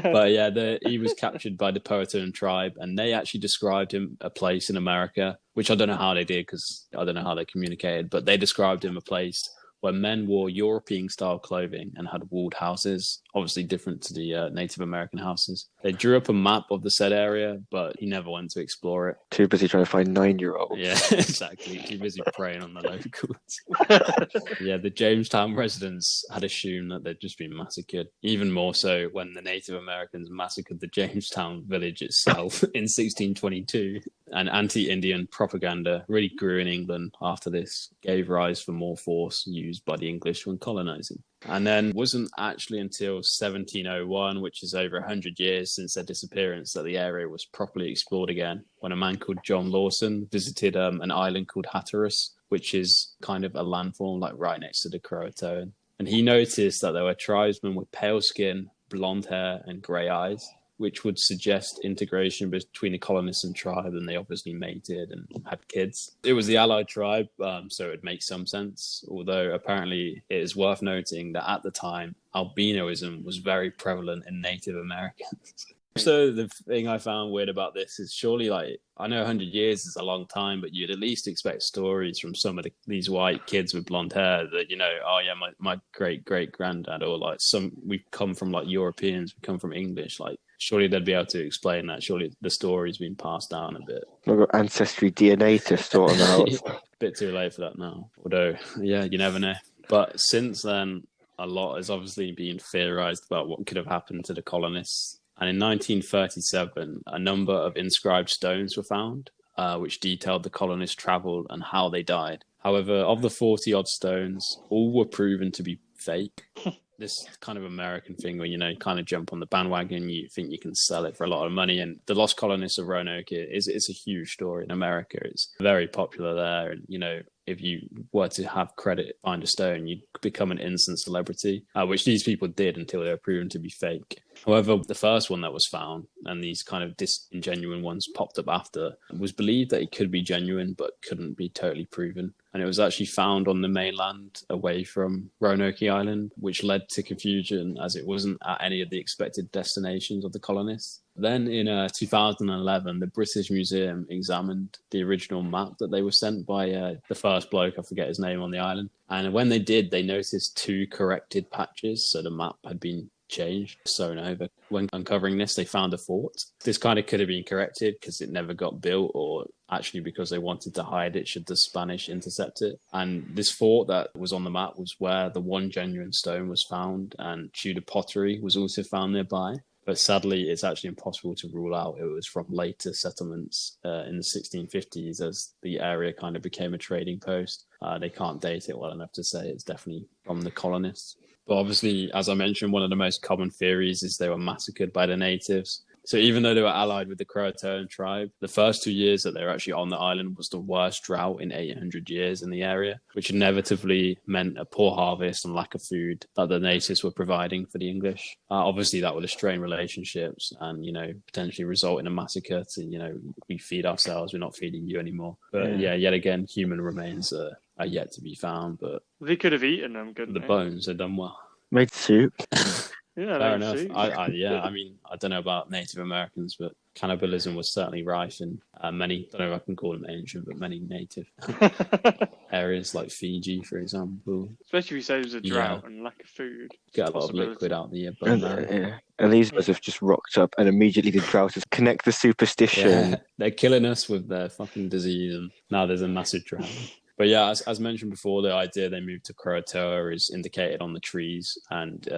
But yeah, he was captured by the Powhatan tribe, and they actually described him a place in America, which I don't know how they did because I don't know how they communicated, but they described him a place where men wore European-style clothing and had walled houses, obviously different to the Native American houses. They drew up a map of the said area, but he never went to explore it. Too busy trying to find 9-year-olds. Yeah, exactly. Too busy preying on the locals. Yeah, the Jamestown residents had assumed that they'd just been massacred. Even more so when the Native Americans massacred the Jamestown village itself in 1622. And anti-Indian propaganda really grew in England after this, gave rise for more force used by the English when colonizing. And then wasn't actually until 1701, which is over 100 years since their disappearance, that the area was properly explored again, when a man called John Lawson visited an island called Hatteras, which is kind of a landform right next to the Croatoan. And he noticed that there were tribesmen with pale skin, blonde hair, and grey eyes, which would suggest integration between the colonists and tribe, and they obviously mated and had kids. It was the allied tribe, so it would make some sense, although apparently it is worth noting that at the time, albinoism was very prevalent in Native Americans. So the thing I found weird about this is surely, I know 100 years is a long time, but you'd at least expect stories from some of these white kids with blonde hair that, my great-great-granddad, or we've come from Europeans, we come from English, surely they'd be able to explain that. Surely the story's been passed down a bit. We've got ancestry DNA to sort them out. A bit too late for that now. Although, yeah, you never know. But since then, a lot has obviously been theorized about what could have happened to the colonists. And in 1937, a number of inscribed stones were found, which detailed the colonists' travel and how they died. However, of the 40-odd stones, all were proven to be fake. this kind of American thing where, you know, you kind of jump on the bandwagon, you think you can sell it for a lot of money. And the Lost Colonists of Roanoke it's a huge story in America. It's very popular there. And, you know, if you were to have credit behind a stone, you'd become an instant celebrity, which these people did until they were proven to be fake. However, the first one that was found, and these kind of disingenuine ones popped up after, was believed that it could be genuine, but couldn't be totally proven. And it was actually found on the mainland away from Roanoke Island, which led to confusion as it wasn't at any of the expected destinations of the colonists. Then in 2011, the British Museum examined the original map that they were sent by the first bloke, I forget his name, on the island. And when they did, they noticed 2 corrected patches. So the map had been changed, sewn over. When uncovering this, they found a fort. This kind of could have been corrected because it never got built, or actually because they wanted to hide it should the Spanish intercept it. And this fort that was on the map was where the one genuine stone was found, and Tudor pottery was also found nearby. But sadly, it's actually impossible to rule out it was from later settlements in the 1650s, as the area kind of became a trading post. They can't date it well enough to say it's definitely from the colonists. But obviously, as I mentioned, one of the most common theories is they were massacred by the natives. So even though they were allied with the Croatoan tribe, the first 2 years that they were actually on the island was the worst drought in 800 years in the area, which inevitably meant a poor harvest and lack of food that the natives were providing for the English. Obviously, that would strain relationships and, you know, potentially result in a massacre to, you know, we feed ourselves, we're not feeding you anymore. But yeah, yet again, human remains are yet to be found. But they could have eaten them, couldn't they? The bones are done well. Made soup. Yeah, fair enough. I mean, I don't know about Native Americans, but cannibalism was certainly rife in many, I don't know if I can call them ancient, but many native areas like Fiji, for example. Especially if you say there's a drought and lack of food. Get a lot of liquid out the bone marrow. And these guys have just rocked up, and immediately the droughters connect the superstition. Yeah, they're killing us with their fucking disease, and now there's a massive drought. But yeah, as mentioned before, the idea they moved to Croatoa is indicated on the trees, and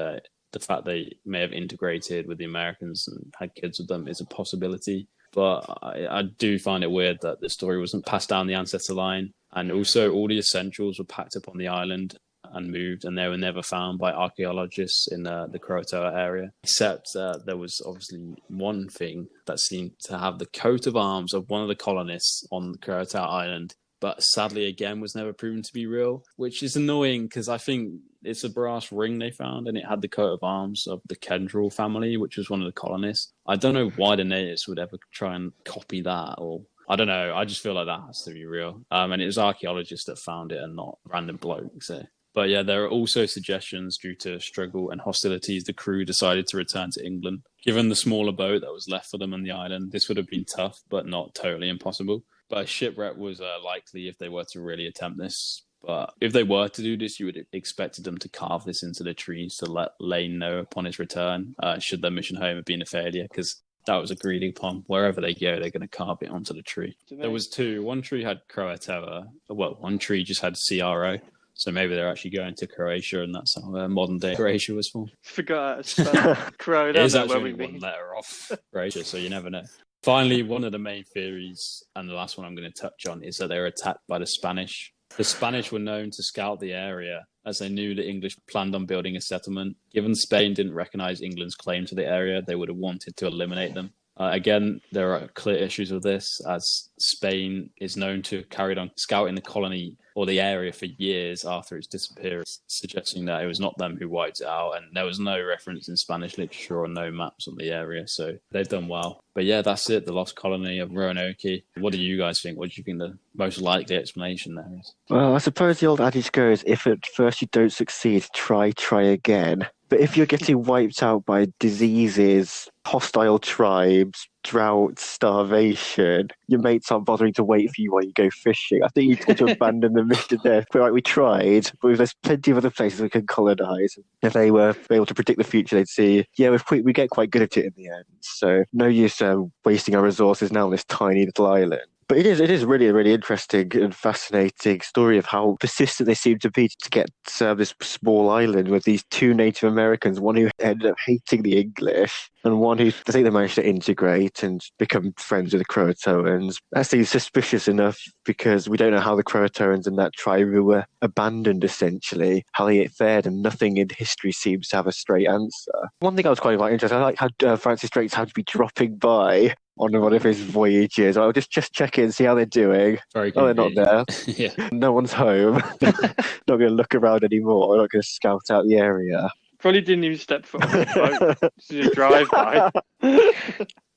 the fact they may have integrated with the Americans and had kids with them is a possibility. But I do find it weird that the story wasn't passed down the ancestor line. And also all the essentials were packed up on the island and moved, and they were never found by archaeologists in the Croatoa area. Except there was obviously one thing that seemed to have the coat of arms of one of the colonists on the Croatoa island, but sadly, again, was never proven to be real, which is annoying because I think it's a brass ring they found and it had the coat of arms of the Kendall family, which was one of the colonists. I don't know why the natives would ever try and copy that, or I don't know. I just feel like that has to be real. And it was archaeologists that found it and not random blokes. But yeah, there are also suggestions due to struggle and hostilities, the crew decided to return to England. Given the smaller boat that was left for them on the island, this would have been tough, but not totally impossible. But a shipwreck was likely if they were to really attempt this. But if they were to do this, you would have expected them to carve this into the trees to let Lane know upon his return, should their mission home have been a failure, because that was agreed upon. Wherever they go, they're going to carve it onto the tree. There was 2. One tree had Croatoa. Well, one tree just had CRO. So maybe they're actually going to Croatia, and that's how modern-day Croatia was formed. Forgot how to spell Crow. It is actually one letter off Croatia, so you never know. Finally, one of the main theories, and the last one I'm going to touch on, is that they were attacked by the Spanish. The Spanish were known to scout the area as they knew the English planned on building a settlement. Given Spain didn't recognise England's claim to the area, they would have wanted to eliminate them. Again, there are clear issues with this, as Spain is known to have carried on scouting the colony or the area for years after its disappearance, suggesting that it was not them who wiped it out, and there was no reference in Spanish literature or no maps on the area, so they've done well. But yeah, that's it, the lost colony of Roanoke. What do you guys think? What do you think the most likely explanation there is? Well, I suppose the old adage goes, if at first you don't succeed, try again. But if you're getting wiped out by diseases, hostile tribes, drought, starvation, your mates aren't bothering to wait for you while you go fishing, I think you need to abandon the mission there. But we tried, but there's plenty of other places we can colonise. If they were able to predict the future, they'd see, yeah, we get quite good at it in the end. So no use wasting our resources now on this tiny little island. But it is really a really interesting and fascinating story of how persistent they seem to be to get this small island with these two Native Americans, one who ended up hating the English and one who I think they managed to integrate and become friends with the Croatoans. That seems suspicious enough because we don't know how the Croatoans and that tribe who were abandoned essentially, how they fared, and nothing in history seems to have a straight answer. One thing I was quite interested, I like how Francis Drake's had to be dropping by on one of his voyages. I'll just check in, see how they're doing. Very Oh, they're not there. Yeah. No one's home. Not going to look around anymore. I'm not going to scout out the area. Probably didn't even step foot on the boat. Just drive by.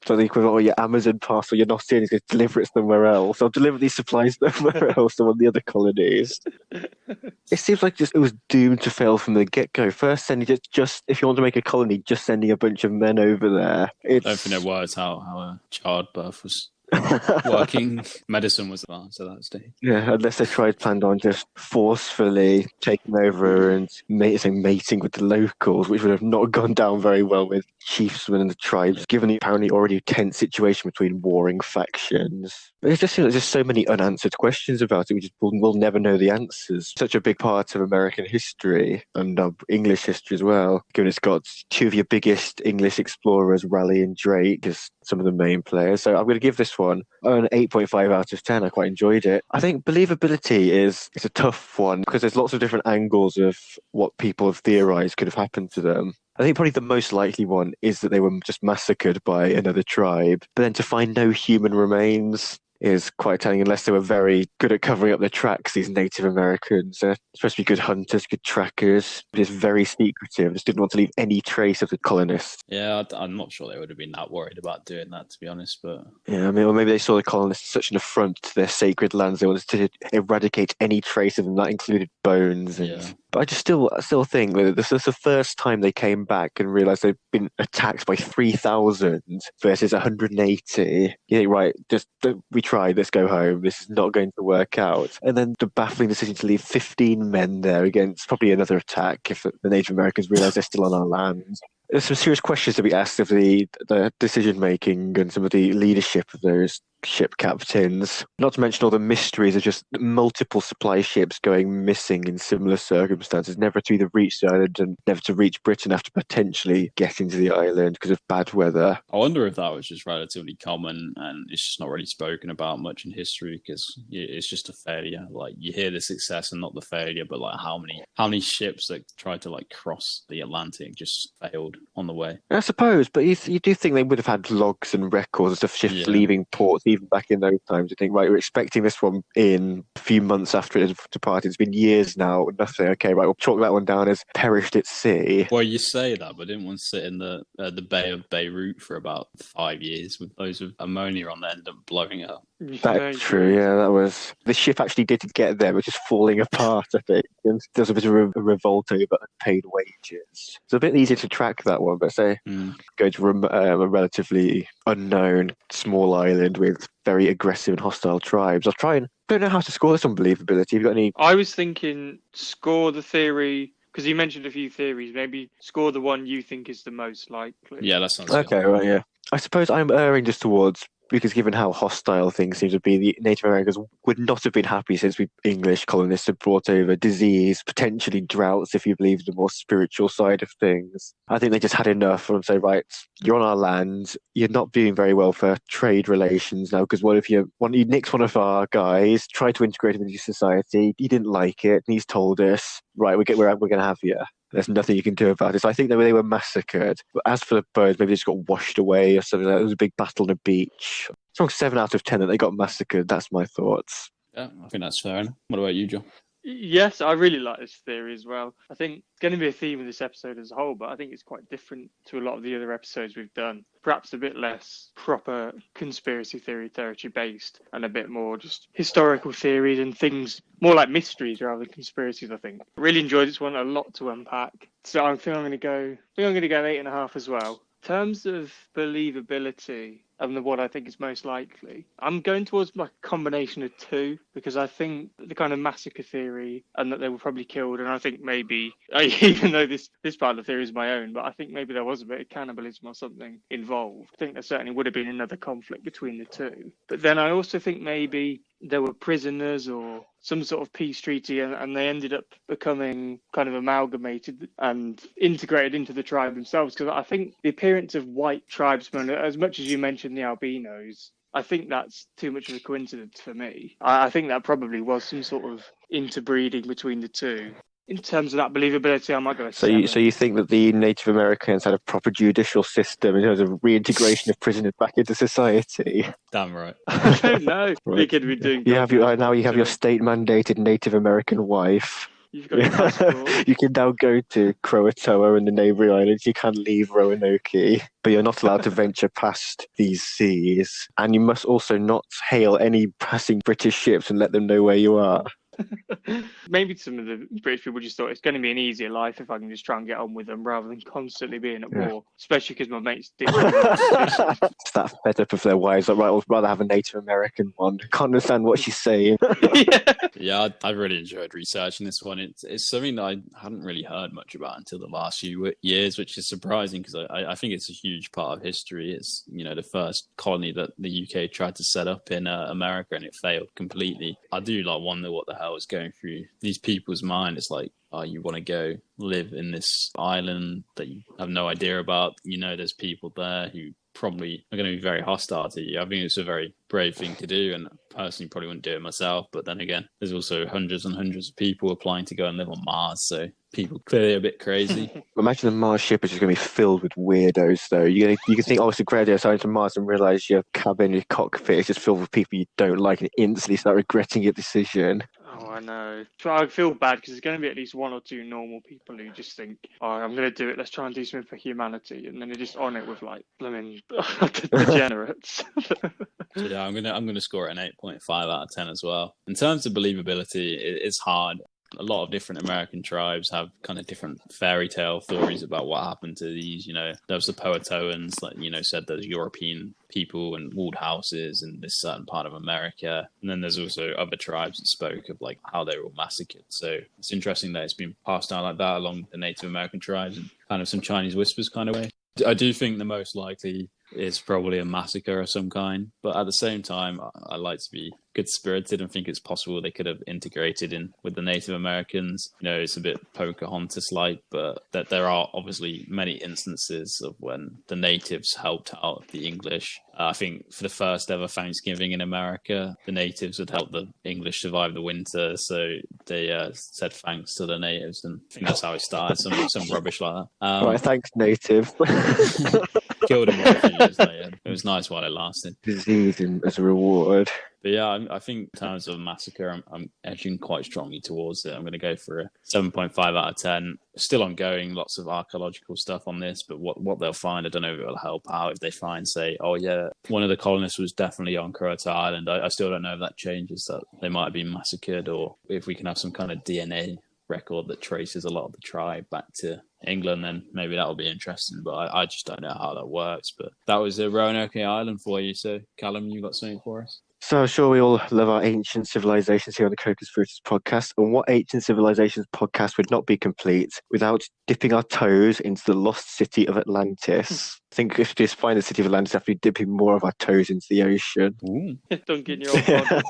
So the equivalent of your Amazon parcel, you're not seeing is going to deliver it somewhere else. I'll deliver these supplies somewhere else, to one of the other colonies. It seems like it was doomed to fail from the get-go. First, sending just if you want to make a colony, just sending a bunch of men over there. I don't think it worked how a childbirth was working. Medicine was advanced at that stage. Yeah, unless they planned on just forcefully taking over and mating with the locals, which would have not gone down very well with chiefsmen and the tribes, given the apparently already tense situation between warring factions. But it just seems like there's so many unanswered questions about it. We'll never know the answers. Such a big part of American history and English history as well, given it's got two of your biggest English explorers, Raleigh and Drake, as some of the main players. So I'm going to give this one an 8.5 out of 10. I quite enjoyed it. I think believability is a tough one because there's lots of different angles of what people have theorized could have happened to them. I think probably the most likely one is that they were just massacred by another tribe. But then to find no human remains is quite telling, unless they were very good at covering up their tracks, these Native Americans. They're supposed to be good hunters, good trackers, but it's very secretive. Just didn't want to leave any trace of the colonists. Yeah, I'm not sure they would have been that worried about doing that, to be honest. But yeah, I mean, or maybe they saw the colonists as such an affront to their sacred lands. They wanted to eradicate any trace of them. That included bones. But I just still think that this is the first time they came back and realised they'd been attacked by 3,000 versus 180. You think, right, we tried, let's go home. This is not going to work out. And then the baffling decision to leave 15 men there against probably another attack if the Native Americans realise they're still on our land. There's some serious questions to be asked of the decision making and some of the leadership of those ship captains. Not to mention all the mysteries of just multiple supply ships going missing in similar circumstances, never to either reach the island and never to reach Britain after potentially getting to the island because of bad weather. I wonder if that was just relatively common and it's just not really spoken about much in history because it's just a failure. Like you hear the success and not the failure, but like how many ships that tried to like cross the Atlantic just failed on the way. I suppose, but you do think they would have had logs and records of ships leaving ports even back in those times. You think, right, we're expecting this one in a few months after it had departed. It's been years now, nothing. Okay, right, we'll chalk that one down as perished at sea. Well, you say that, but didn't one sit in the Bay of Beirut for about 5 years with loads of ammonia on the end and blowing up? That's true, yeah, that was... The ship actually did get there, but just falling apart, I think. And there's a bit of a revolt over unpaid wages. It's a bit easier to track that one, but say, go to a relatively unknown small island with very aggressive and hostile tribes. Don't know how to score this on believability. Have you got any... I was thinking score the theory... Because you mentioned a few theories, maybe score the one you think is the most likely. Yeah, that sounds okay, good. Right, yeah. I suppose I'm erring just towards, because given how hostile things seem to be, the Native Americans would not have been happy since we English colonists had brought over disease, potentially droughts, if you believe the more spiritual side of things. I think they just had enough and say, right, you're on our land, you're not doing very well for trade relations now, because what if you nicked one of our guys, tried to integrate him into society, he didn't like it, and he's told us, right, we're going to have you. There's nothing you can do about it. So I think they were massacred. But as for the birds, maybe they just got washed away or something like that. There was a big battle on a beach. It's on 7 out of 10 that they got massacred. That's my thoughts. Yeah, I think that's fair enough. What about you, John? Yes, I really like this theory as well. I think it's going to be a theme of this episode as a whole, but I think it's quite different to a lot of the other episodes we've done. Perhaps a bit less proper conspiracy theory territory based and a bit more just historical theories and things more like mysteries rather than conspiracies, I think. I really enjoyed this one, a lot to unpack. So I think I'm going to go an 8.5 as well. In terms of believability and what I think is most likely, I'm going towards like a combination of two, because I think the kind of massacre theory and that they were probably killed, and I think maybe, even though this part of the theory is my own, but I think maybe there was a bit of cannibalism or something involved. I think there certainly would have been another conflict between the two. But then I also think maybe there were prisoners or some sort of peace treaty, and they ended up becoming kind of amalgamated and integrated into the tribe themselves. Because I think the appearance of white tribesmen, as much as you mentioned the albinos, I think that's too much of a coincidence for me. I think that probably was some sort of interbreeding between the two. In terms of that believability, I might go a 7. So you think that the Native Americans had a proper judicial system in terms of reintegration of prisoners back into society? Damn right. I don't know. Right. They could be doing. You have your state-mandated Native American wife. You've got your passport. You can now go to Croatoa and the neighbouring islands. You can leave Roanoke, but you're not allowed to venture past these seas. And you must also not hail any passing British ships and let them know where you are. Maybe some of the British people just thought it's going to be an easier life if I can just try and get on with them rather than constantly being at war, especially because my mates did. It's that fed up of their wives. Like, right, I'd rather have a Native American one. Can't understand what she's saying. Yeah, I really enjoyed researching this one. It's something that I hadn't really heard much about until the last few years, which is surprising because I think it's a huge part of history. It's, the first colony that the UK tried to set up in America, and it failed completely. I do wonder what the hell is going through these people's mind. It's like, you want to go live in this island that you have no idea about. There's people there who probably are going to be very hostile to you. I think it's a very brave thing to do, and personally probably wouldn't do it myself. But then again, there's also hundreds and hundreds of people applying to go and live on Mars, so people clearly a bit crazy. Imagine the Mars ship is just going to be filled with weirdos, though. You can think, it's a great idea going to Mars, and realise your cabin, your cockpit is just filled with people you don't like, and instantly start regretting your decision. Oh, I know. So I feel bad because there's going to be at least one or two normal people who just think, I'm going to do it. Let's try and do something for humanity. And then they're just on it with blooming degenerates. So yeah, I'm gonna score it an 8.5 out of 10 as well. In terms of believability, it's hard. A lot of different American tribes have kind of different fairy tale theories about what happened to these. There was the Powhatan, said there's European people and walled houses in this certain part of America. And then there's also other tribes that spoke of how they were all massacred. So it's interesting that it's been passed down like that along the Native American tribes and kind of some Chinese whispers kind of way. I do think the most likely is probably a massacre of some kind, but at the same time, I like to be good-spirited and think it's possible they could have integrated in with the Native Americans. It's a bit Pocahontas-like, but that there are obviously many instances of when the natives helped out the English. I think for the first ever Thanksgiving in America, the natives would help the English survive the winter, so they said thanks to the natives, and I think that's how it started, some rubbish like that. Right, thanks, native. Killed him a few years later. It was nice while it lasted. Disease as a reward. But yeah, I think in terms of massacre, I'm edging quite strongly towards it. I'm going to go for a 7.5 out of 10. Still ongoing, lots of archaeological stuff on this, but what they'll find, I don't know if it will help out. If they find, say, one of the colonists was definitely on Croatoa Island, I still don't know if that changes that they might have been massacred, or if we can have some kind of DNA record that traces a lot of the tribe back to England, then maybe that'll be interesting, but I just don't know how that works. But that was a Roanoke Island for you. So Calum, you got something for us? So I'm sure we all love our ancient civilizations here on the Co-Conspirators Podcast, and what ancient civilizations podcast would not be complete without dipping our toes into the lost city of Atlantis? I think if we just find the city of Atlantis, after dipping more of our toes into the ocean. Don't get your own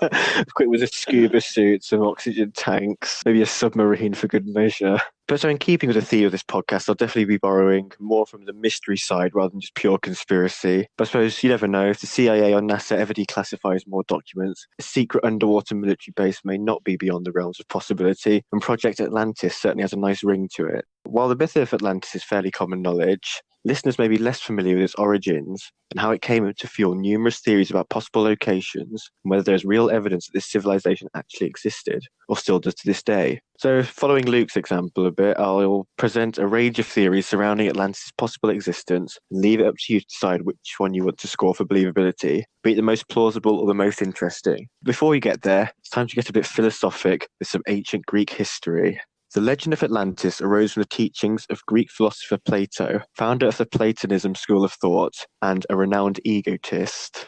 Quick with a scuba suit, some oxygen tanks, maybe a submarine for good measure. But so in keeping with the theme of this podcast, I'll definitely be borrowing more from the mystery side rather than just pure conspiracy. But I suppose you never know, if the CIA or NASA ever declassifies more documents, a secret underwater military base may not be beyond the realms of possibility, and Project Atlantis certainly has a nice ring to it. While the myth of Atlantis is fairly common knowledge, listeners may be less familiar with its origins and how it came to fuel numerous theories about possible locations and whether there's real evidence that this civilization actually existed, or still does to this day. So, following Luke's example a bit, I'll present a range of theories surrounding Atlantis' possible existence and leave it up to you to decide which one you want to score for believability, be it the most plausible or the most interesting. Before we get there, it's time to get a bit philosophic with some ancient Greek history. The legend of Atlantis arose from the teachings of Greek philosopher Plato, founder of the Platonism school of thought and a renowned egotist.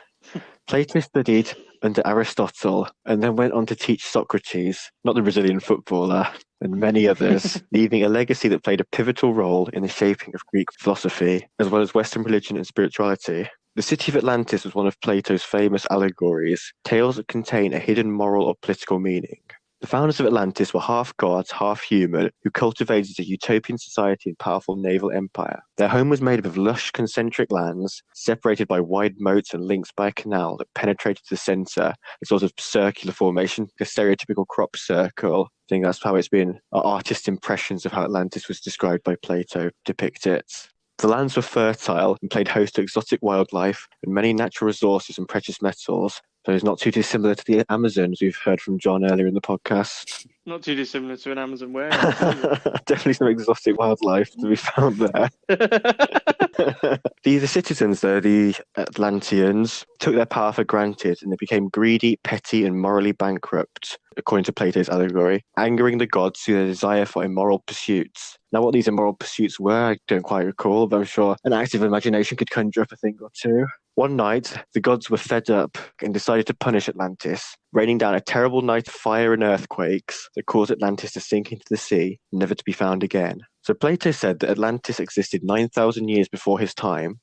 Plato studied under Aristotle and then went on to teach Socrates, not the Brazilian footballer, and many others, leaving a legacy that played a pivotal role in the shaping of Greek philosophy, as well as Western religion and spirituality. The city of Atlantis was one of Plato's famous allegories, tales that contain a hidden moral or political meaning. The founders of Atlantis were half gods, half human, who cultivated a utopian society and powerful naval empire. Their home was made up of lush, concentric lands, separated by wide moats and linked by a canal that penetrated the center, a sort of circular formation, a stereotypical crop circle. I think that's how it's been. Our artist impressions of how Atlantis was described by Plato depict it. The lands were fertile and played host to exotic wildlife and many natural resources and precious metals. So it's not too dissimilar to the Amazons we've heard from John earlier in the podcast. Not too dissimilar to an Amazon where. Definitely some exotic wildlife to be found there. The citizens, though, the Atlanteans, took their power for granted and they became greedy, petty, and morally bankrupt, according to Plato's allegory, angering the gods through their desire for immoral pursuits. Now, what these immoral pursuits were, I don't quite recall, but I'm sure an active imagination could conjure up a thing or two. One night, the gods were fed up and decided to punish Atlantis, raining down a terrible night of fire and earthquakes that caused Atlantis to sink into the sea, never to be found again. So Plato said that Atlantis existed 9,000 years before his time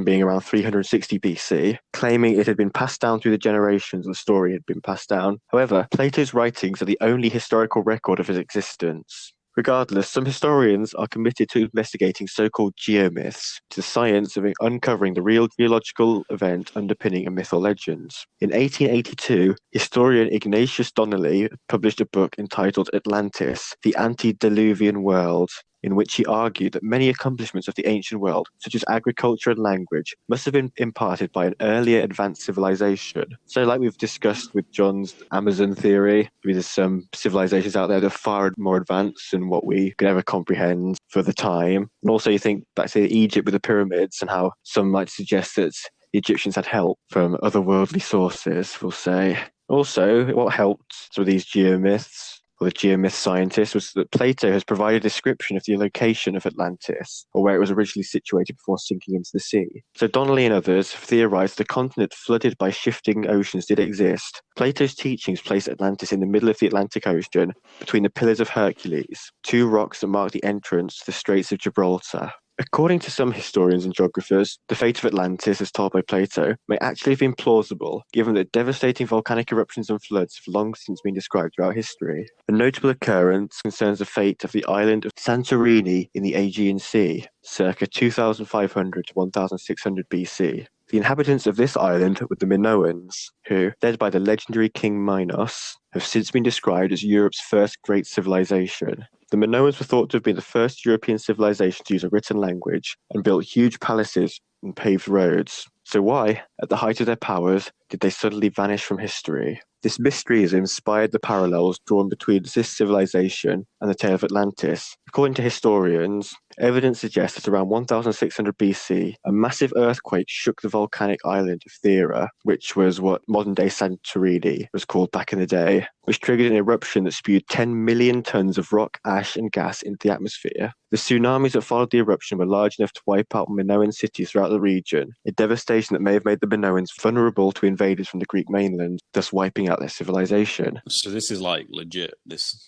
being around 360 BC, claiming it had been passed down through the generations, the story had been passed down. However, Plato's writings are the only historical record of his existence. Regardless, some historians are committed to investigating so-called geomyths, to the science of uncovering the real geological event underpinning a myth or legends. In 1882, historian Ignatius Donnelly published a book entitled Atlantis, the Antediluvian World, in which he argued that many accomplishments of the ancient world, such as agriculture and language, must have been imparted by an earlier advanced civilization. So like we've discussed with John's Amazon theory, there's some civilizations out there that are far more advanced than what we could ever comprehend for the time. And also you think back to Egypt with the pyramids and how some might suggest that the Egyptians had help from otherworldly sources, we'll say. Also, what helped with these geomyths, or the geomyth scientists, was that Plato has provided a description of the location of Atlantis, or where it was originally situated before sinking into the sea. So Donnelly and others have theorized the continent flooded by shifting oceans did exist. Plato's teachings place Atlantis in the middle of the Atlantic Ocean, between the Pillars of Hercules, two rocks that mark the entrance to the Straits of Gibraltar. According to some historians and geographers, the fate of Atlantis, as told by Plato, may actually have been plausible, given that devastating volcanic eruptions and floods have long since been described throughout history. A notable occurrence concerns the fate of the island of Santorini in the Aegean Sea, circa 2500 to 1600 BC. The inhabitants of this island were the Minoans, who, led by the legendary King Minos, have since been described as Europe's first great civilization. The Minoans were thought to have been the first European civilization to use a written language and built huge palaces and paved roads. So why, at the height of their powers, did they suddenly vanish from history? This mystery has inspired the parallels drawn between this civilization and the tale of Atlantis. According to historians, evidence suggests that around 1600 BC, a massive earthquake shook the volcanic island of Thera, which was what modern-day Santorini was called back in the day, which triggered an eruption that spewed 10 million tons of rock, ash, and gas into the atmosphere. The tsunamis that followed the eruption were large enough to wipe out Minoan cities throughout the region, a devastation that may have made the Minoans vulnerable to invaders from the Greek mainland, thus wiping out their civilization. So this is like legit.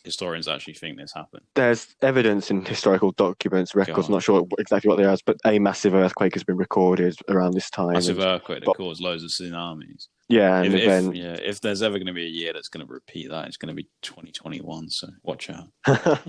Historians actually think this happened. There's evidence in historical documents, records, not sure exactly what they are, but a massive earthquake has been recorded around this time. Massive earthquake that caused loads of tsunamis. Yeah, and if there's ever going to be a year that's going to repeat that, it's going to be 2021. So watch out.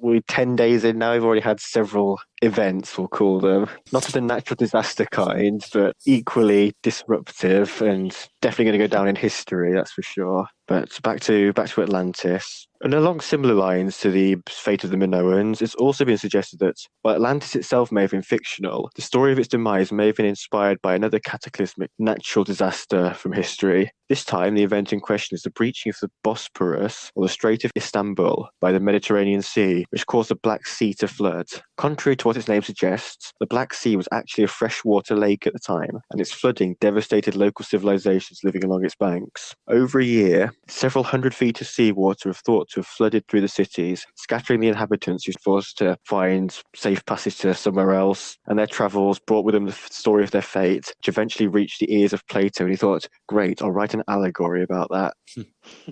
We're 10 days in now. We've already had several events, we'll call them, not of the natural disaster kind, but equally disruptive and definitely going to go down in history. That's for sure. But back to Atlantis. And along similar lines to the fate of the Minoans, it's also been suggested that while Atlantis itself may have been fictional, the story of its demise may have been inspired by another cataclysmic natural disaster from history. This time, the event in question is the breaching of the Bosporus, or the Strait of Istanbul, by the Mediterranean Sea, which caused the Black Sea to flood. Contrary to what its name suggests, the Black Sea was actually a freshwater lake at the time, and its flooding devastated local civilizations living along its banks. Over a year, several hundred feet of seawater are thought to have flooded through the cities, scattering the inhabitants who were forced to find safe passage to somewhere else, and their travels brought with them the story of their fate, which eventually reached the ears of Plato, and he thought, great, I'll write an allegory about that.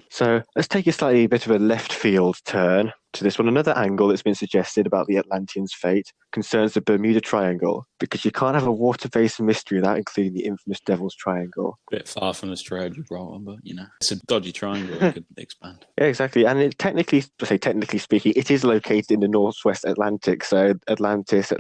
So let's take a slightly bit of a left field turn to this one. Another angle that's been suggested about the Atlanteans' fate concerns the Bermuda Triangle, because you can't have a water-based mystery without including the infamous Devil's Triangle. Bit far from the Strait of Gibraltar, but it's a dodgy triangle. It could expand. Yeah, exactly. And technically speaking, it is located in the northwest Atlantic. So Atlantis,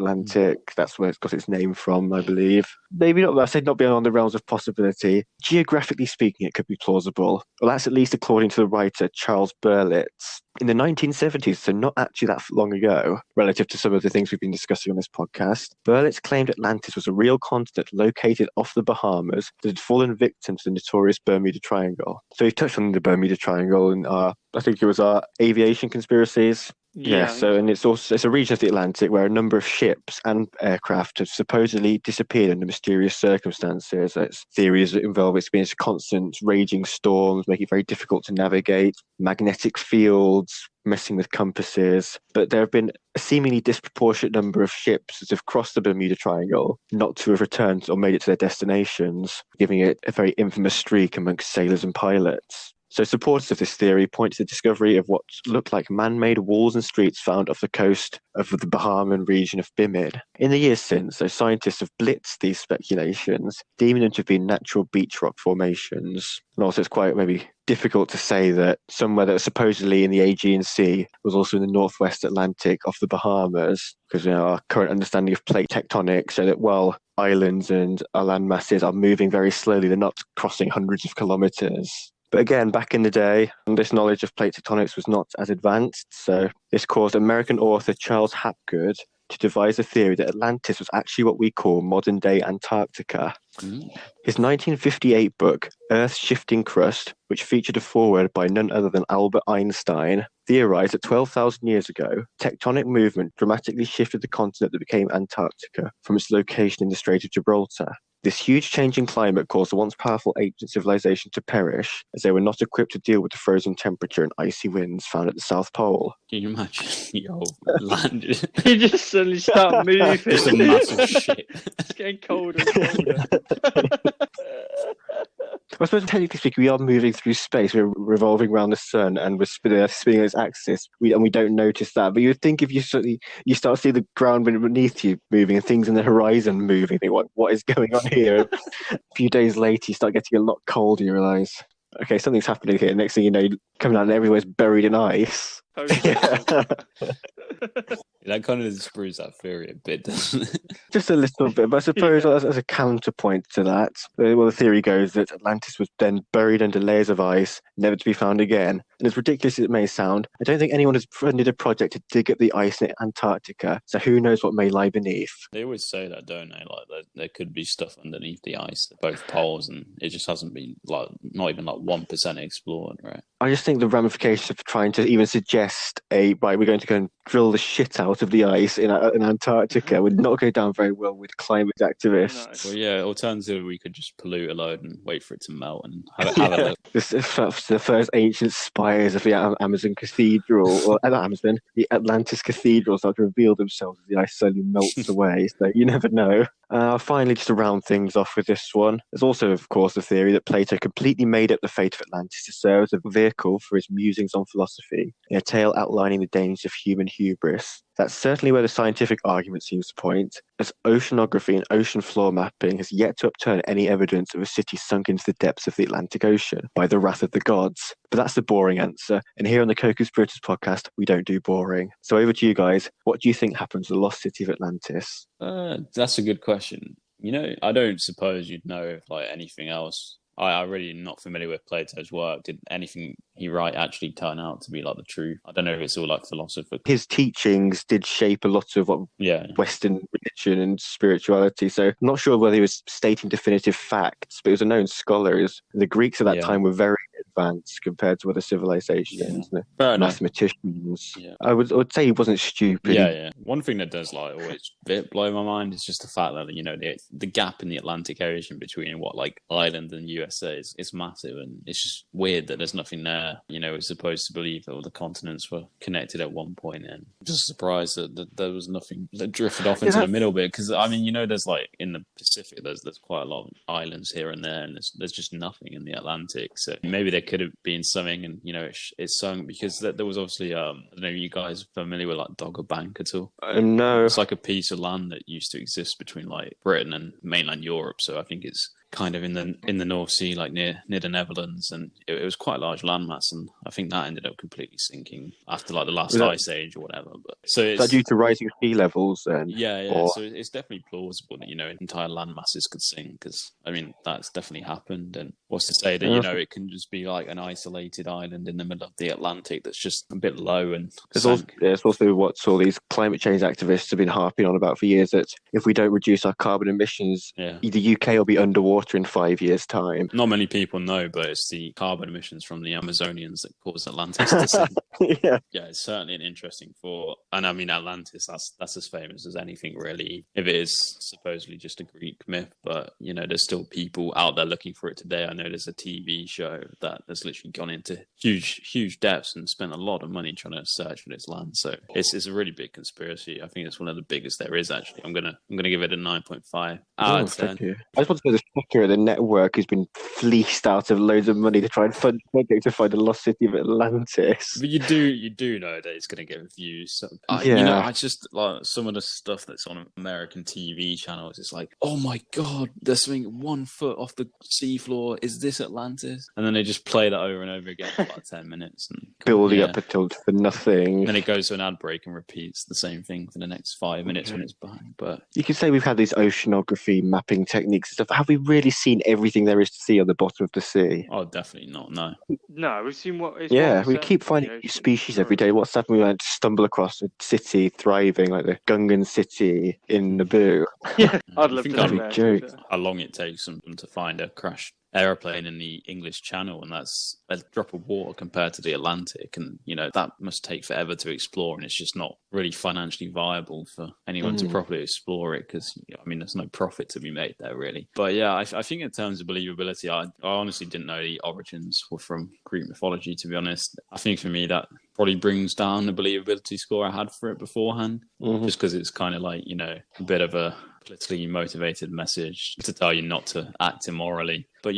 that's where it's got its name from, I believe. Maybe not. I said not beyond the realms of possibility. Geographically speaking, it could be plausible. Well, that's at least according to the writer Charles Berlitz. In the 1970s, so not actually that long ago, relative to some of the things we've been discussing on this podcast, Berlitz claimed Atlantis was a real continent located off the Bahamas that had fallen victim to the notorious Bermuda Triangle. So he touched on the Bermuda Triangle in I think it was our aviation conspiracies. Yeah, and it's a region of the Atlantic where a number of ships and aircraft have supposedly disappeared under mysterious circumstances. It's theories that involve experiencing constant raging storms, making it very difficult to navigate, magnetic fields, messing with compasses. But there have been a seemingly disproportionate number of ships that have crossed the Bermuda Triangle not to have returned or made it to their destinations, giving it a very infamous streak amongst sailors and pilots. So supporters of this theory point to the discovery of what looked like man-made walls and streets found off the coast of the Bahamian region of Bimid. In the years since, scientists have blitzed these speculations, deeming them to have been natural beach rock formations. And also it's quite maybe difficult to say that somewhere that was supposedly in the Aegean Sea was also in the northwest Atlantic off the Bahamas, because our current understanding of plate tectonics show that while islands and land masses are moving very slowly, they're not crossing hundreds of kilometers. But again, back in the day, this knowledge of plate tectonics was not as advanced, so this caused American author Charles Hapgood to devise a theory that Atlantis was actually what we call modern-day Antarctica. His 1958 book, Earth's Shifting Crust, which featured a foreword by none other than Albert Einstein, theorized that 12,000 years ago, tectonic movement dramatically shifted the continent that became Antarctica from its location in the Strait of Gibraltar. This huge change in climate caused the once powerful ancient civilization to perish, as they were not equipped to deal with the frozen temperature and icy winds found at the South Pole. Can you imagine your land? You just suddenly start moving. Just a massive shit. It's getting colder and colder. I suppose technically speaking, we are moving through space. We're revolving around the sun and we're spinning on its axis. We don't notice that. But you would think if you start to see the ground beneath you moving and things in the horizon moving, you think, what is going on here? A few days later, you start getting a lot colder. You realise, okay, something's happening here. Next thing you know, you come out and everywhere's buried in ice. That kind of disproves that theory a bit, doesn't it? Just a little bit, but I suppose as a counterpoint to that, the theory goes that Atlantis was then buried under layers of ice, never to be found again. And as ridiculous as it may sound, I don't think anyone has funded a project to dig up the ice in Antarctica, so who knows what may lie beneath. They always say that, don't they? Like, there could be stuff underneath the ice at both poles, and it just hasn't been, not even 1% explored, right? I just think the ramifications of trying to even suggest we're going to go and drill the shit out of the ice in Antarctica would not go down very well with climate activists. No. Well, yeah, alternatively, we could just pollute a load and wait for it to melt and have a look. The first ancient spires of the Amazon Cathedral, or not Amazon, the Atlantis Cathedral start to reveal themselves as the ice slowly melts away, so you never know. Finally, just to round things off with this one, there's also, of course, the theory that Plato completely made up the fate of Atlantis to serve as a vehicle for his musings on philosophy, in a tale outlining the dangers of human hubris. That's certainly where the scientific argument seems to point, as oceanography and ocean floor mapping has yet to upturn any evidence of a city sunk into the depths of the Atlantic Ocean by the wrath of the gods. But that's the boring answer, and here on the Co-Conspirators Podcast, we don't do boring. So over to you guys. What do you think happened to the lost city of Atlantis? That's a good question. I don't suppose you'd know if anything else I'm really not familiar with Plato's work. Did anything he write actually turn out to be like the truth? I don't know if it's all like philosopher. His teachings did shape a lot of what Western religion and spirituality. So I'm not sure whether he was stating definitive facts, but he was a known scholar. The Greeks at that time were very advanced compared to other civilizations, mathematicians. Yeah. I would say he wasn't stupid. Yeah. One thing that does like always blow my mind is just the fact that the gap in the Atlantic Ocean between Ireland and USA is massive, and it's just weird that there's nothing there. We're supposed to believe that all the continents were connected at one point, and I'm just surprised that there was nothing that drifted off into the middle bit. Because there's in the Pacific, there's quite a lot of islands here and there, and there's just nothing in the Atlantic. So maybe there could have been something, and it's sunk because there was obviously I don't know, you guys are familiar with Dogger Bank at all? No. It's like a piece of land that used to exist between Britain and mainland Europe. So I think it's kind of in the North Sea, near the Netherlands, and it was quite a large landmass, and I think that ended up completely sinking after the last ice age or whatever. But so is that due to rising sea levels then? Yeah. So it's definitely plausible that entire land masses could sink, because that's definitely happened. And what's to say that it can just be an isolated island in the middle of the Atlantic that's just a bit low and it's also what all these climate change activists have been harping on about for years, that if we don't reduce our carbon emissions, the UK will be underwater in 5 years' time. Not many people know, but it's the carbon emissions from the Amazonians that cause Atlantis to sink. Yeah, it's certainly an interesting thought. And Atlantis, that's as famous as anything, really, if it is supposedly just a Greek myth. But there's still people out there looking for it today. I know there's a TV show that has literally gone into huge depths and spent a lot of money trying to search for this land. So it's a really big conspiracy. I think it's one of the biggest there is, actually. I'm gonna give it a 9.5 out of 10. Thank you. I just want to know, the network has been fleeced out of loads of money to try and fund a project to find the lost city of Atlantis. But you do know that it's going to get views. So, I just some of the stuff that's on American TV channels. It's oh my god, they're swimming 1 foot off the seafloor. Is this Atlantis? And then they just play that over and over again for 10 minutes and building up until for nothing. And then it goes to an ad break and repeats the same thing for the next 5 minutes when it's back. But you could say we've had these oceanography mapping techniques and stuff. Have we really seen everything there is to see on the bottom of the sea? Oh, definitely not. No, we've seen what. We keep finding new species every day. What's happened? We might stumble across a city thriving, like the Gungan city in Naboo. Yeah, I'd love to know. Joke. How long it takes them to find a crashed aeroplane in the English Channel, and that's a drop of water compared to the Atlantic, and that must take forever to explore, and it's just not really financially viable for anyone to properly explore it, because there's no profit to be made there, really. But I think in terms of believability, I honestly didn't know the origins were from Greek mythology, to be honest. I think for me that probably brings down the believability score I had for it beforehand, just because it's kind of a bit of a politically motivated message to tell you not to act immorally. But,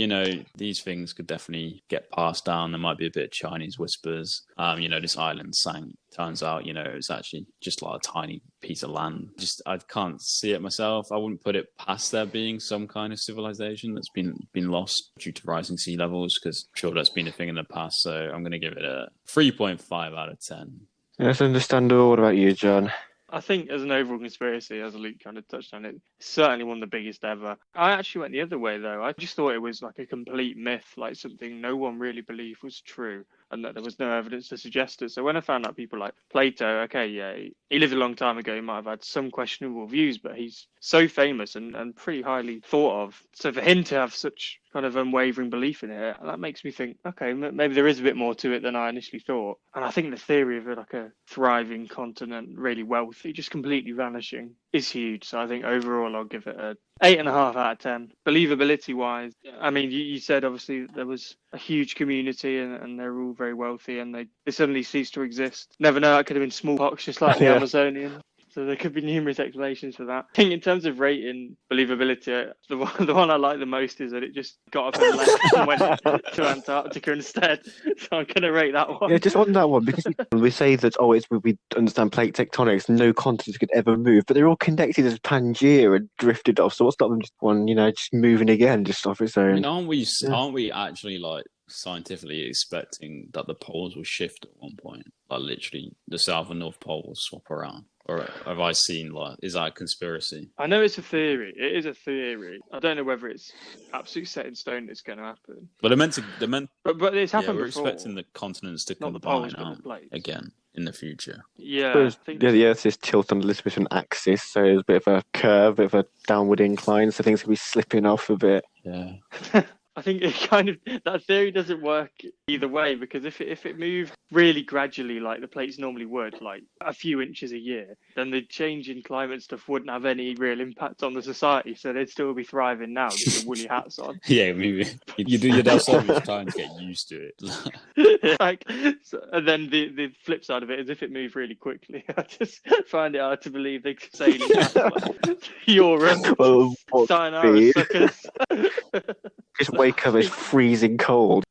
these things could definitely get passed down. There might be a bit of Chinese whispers. This island sank. Turns out, it was actually just a tiny piece of land. I can't see it myself. I wouldn't put it past there being some kind of civilization that's been lost due to rising sea levels, because I'm sure that's been a thing in the past. So I'm going to give it a 3.5 out of 10. That's understandable. What about you, John? I think as an overall conspiracy, as Luke kind of touched on it, it's certainly one of the biggest ever. I actually went the other way, though. I just thought it was a complete myth, something no one really believed was true, and that there was no evidence to suggest it. So when I found out people like Plato, he lived a long time ago, he might have had some questionable views, but he's so famous and pretty highly thought of. So for him to have such kind of unwavering belief in it, that makes me think, okay, maybe there is a bit more to it than I initially thought. And I think the theory of it, a thriving continent, really wealthy, just completely vanishing, is huge. So I think overall I'll give it a 8.5 out of 10. Believability wise, you said obviously there was a huge community and they're all very wealthy, and they suddenly ceased to exist. Never know, it could have been smallpox, just like the Amazonian. So there could be numerous explanations for that. I think in terms of rating believability, the one I like the most is that it just got up and left and went to Antarctica instead. So I'm going to rate that one. Yeah, just on that one, because we say that, we understand plate tectonics, no continents could ever move, but they're all connected as Pangea and drifted off. So what's stopping them just one, just moving again, just off its own? Aren't we actually scientifically expecting that the poles will shift at one point? Literally, the South and North Pole will swap around. Or have I seen, like, is that a conspiracy? I know it's a theory. It is a theory. I don't know whether it's absolutely set in stone it's going to happen. But But it's happened we're before. expecting the continents to Not the combine poles, but the plates. again in the future. Yeah. The Earth is tilted on a little bit of an axis, so there's a bit of a curve, a bit of a downward incline, so things could be slipping off a bit. Yeah. I think that theory doesn't work either way, because if it moved really gradually, like the plates normally would, like a few inches a year, then the change in climate stuff wouldn't have any real impact on the society. So they'd still be thriving now, just with woolly hats on. Yeah, maybe you'd have so much time to get used to it. And then the flip side of it is if it moved really quickly, I just find it hard to believe they could sail past Europe, sayonara suckers. Just wake up, it's freezing cold.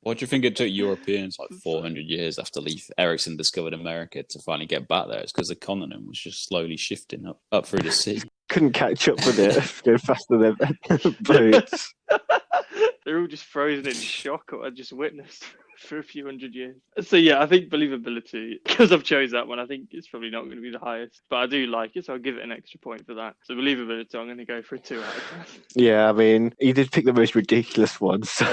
What do you think it took Europeans like 400 years after Leif Erikson discovered America to finally get back there? It's because the continent was just slowly shifting up through the sea. Couldn't catch up with it, go faster than boats. They're all just frozen in shock or just witnessed for a few hundred years. So yeah, I think believability, because I've chose that one, I think it's probably not going to be the highest, but I do like it, so I'll give it an extra point for that. So believability, I'm going to go for a 2 out of 10. Yeah, I mean, you did pick the most ridiculous one, so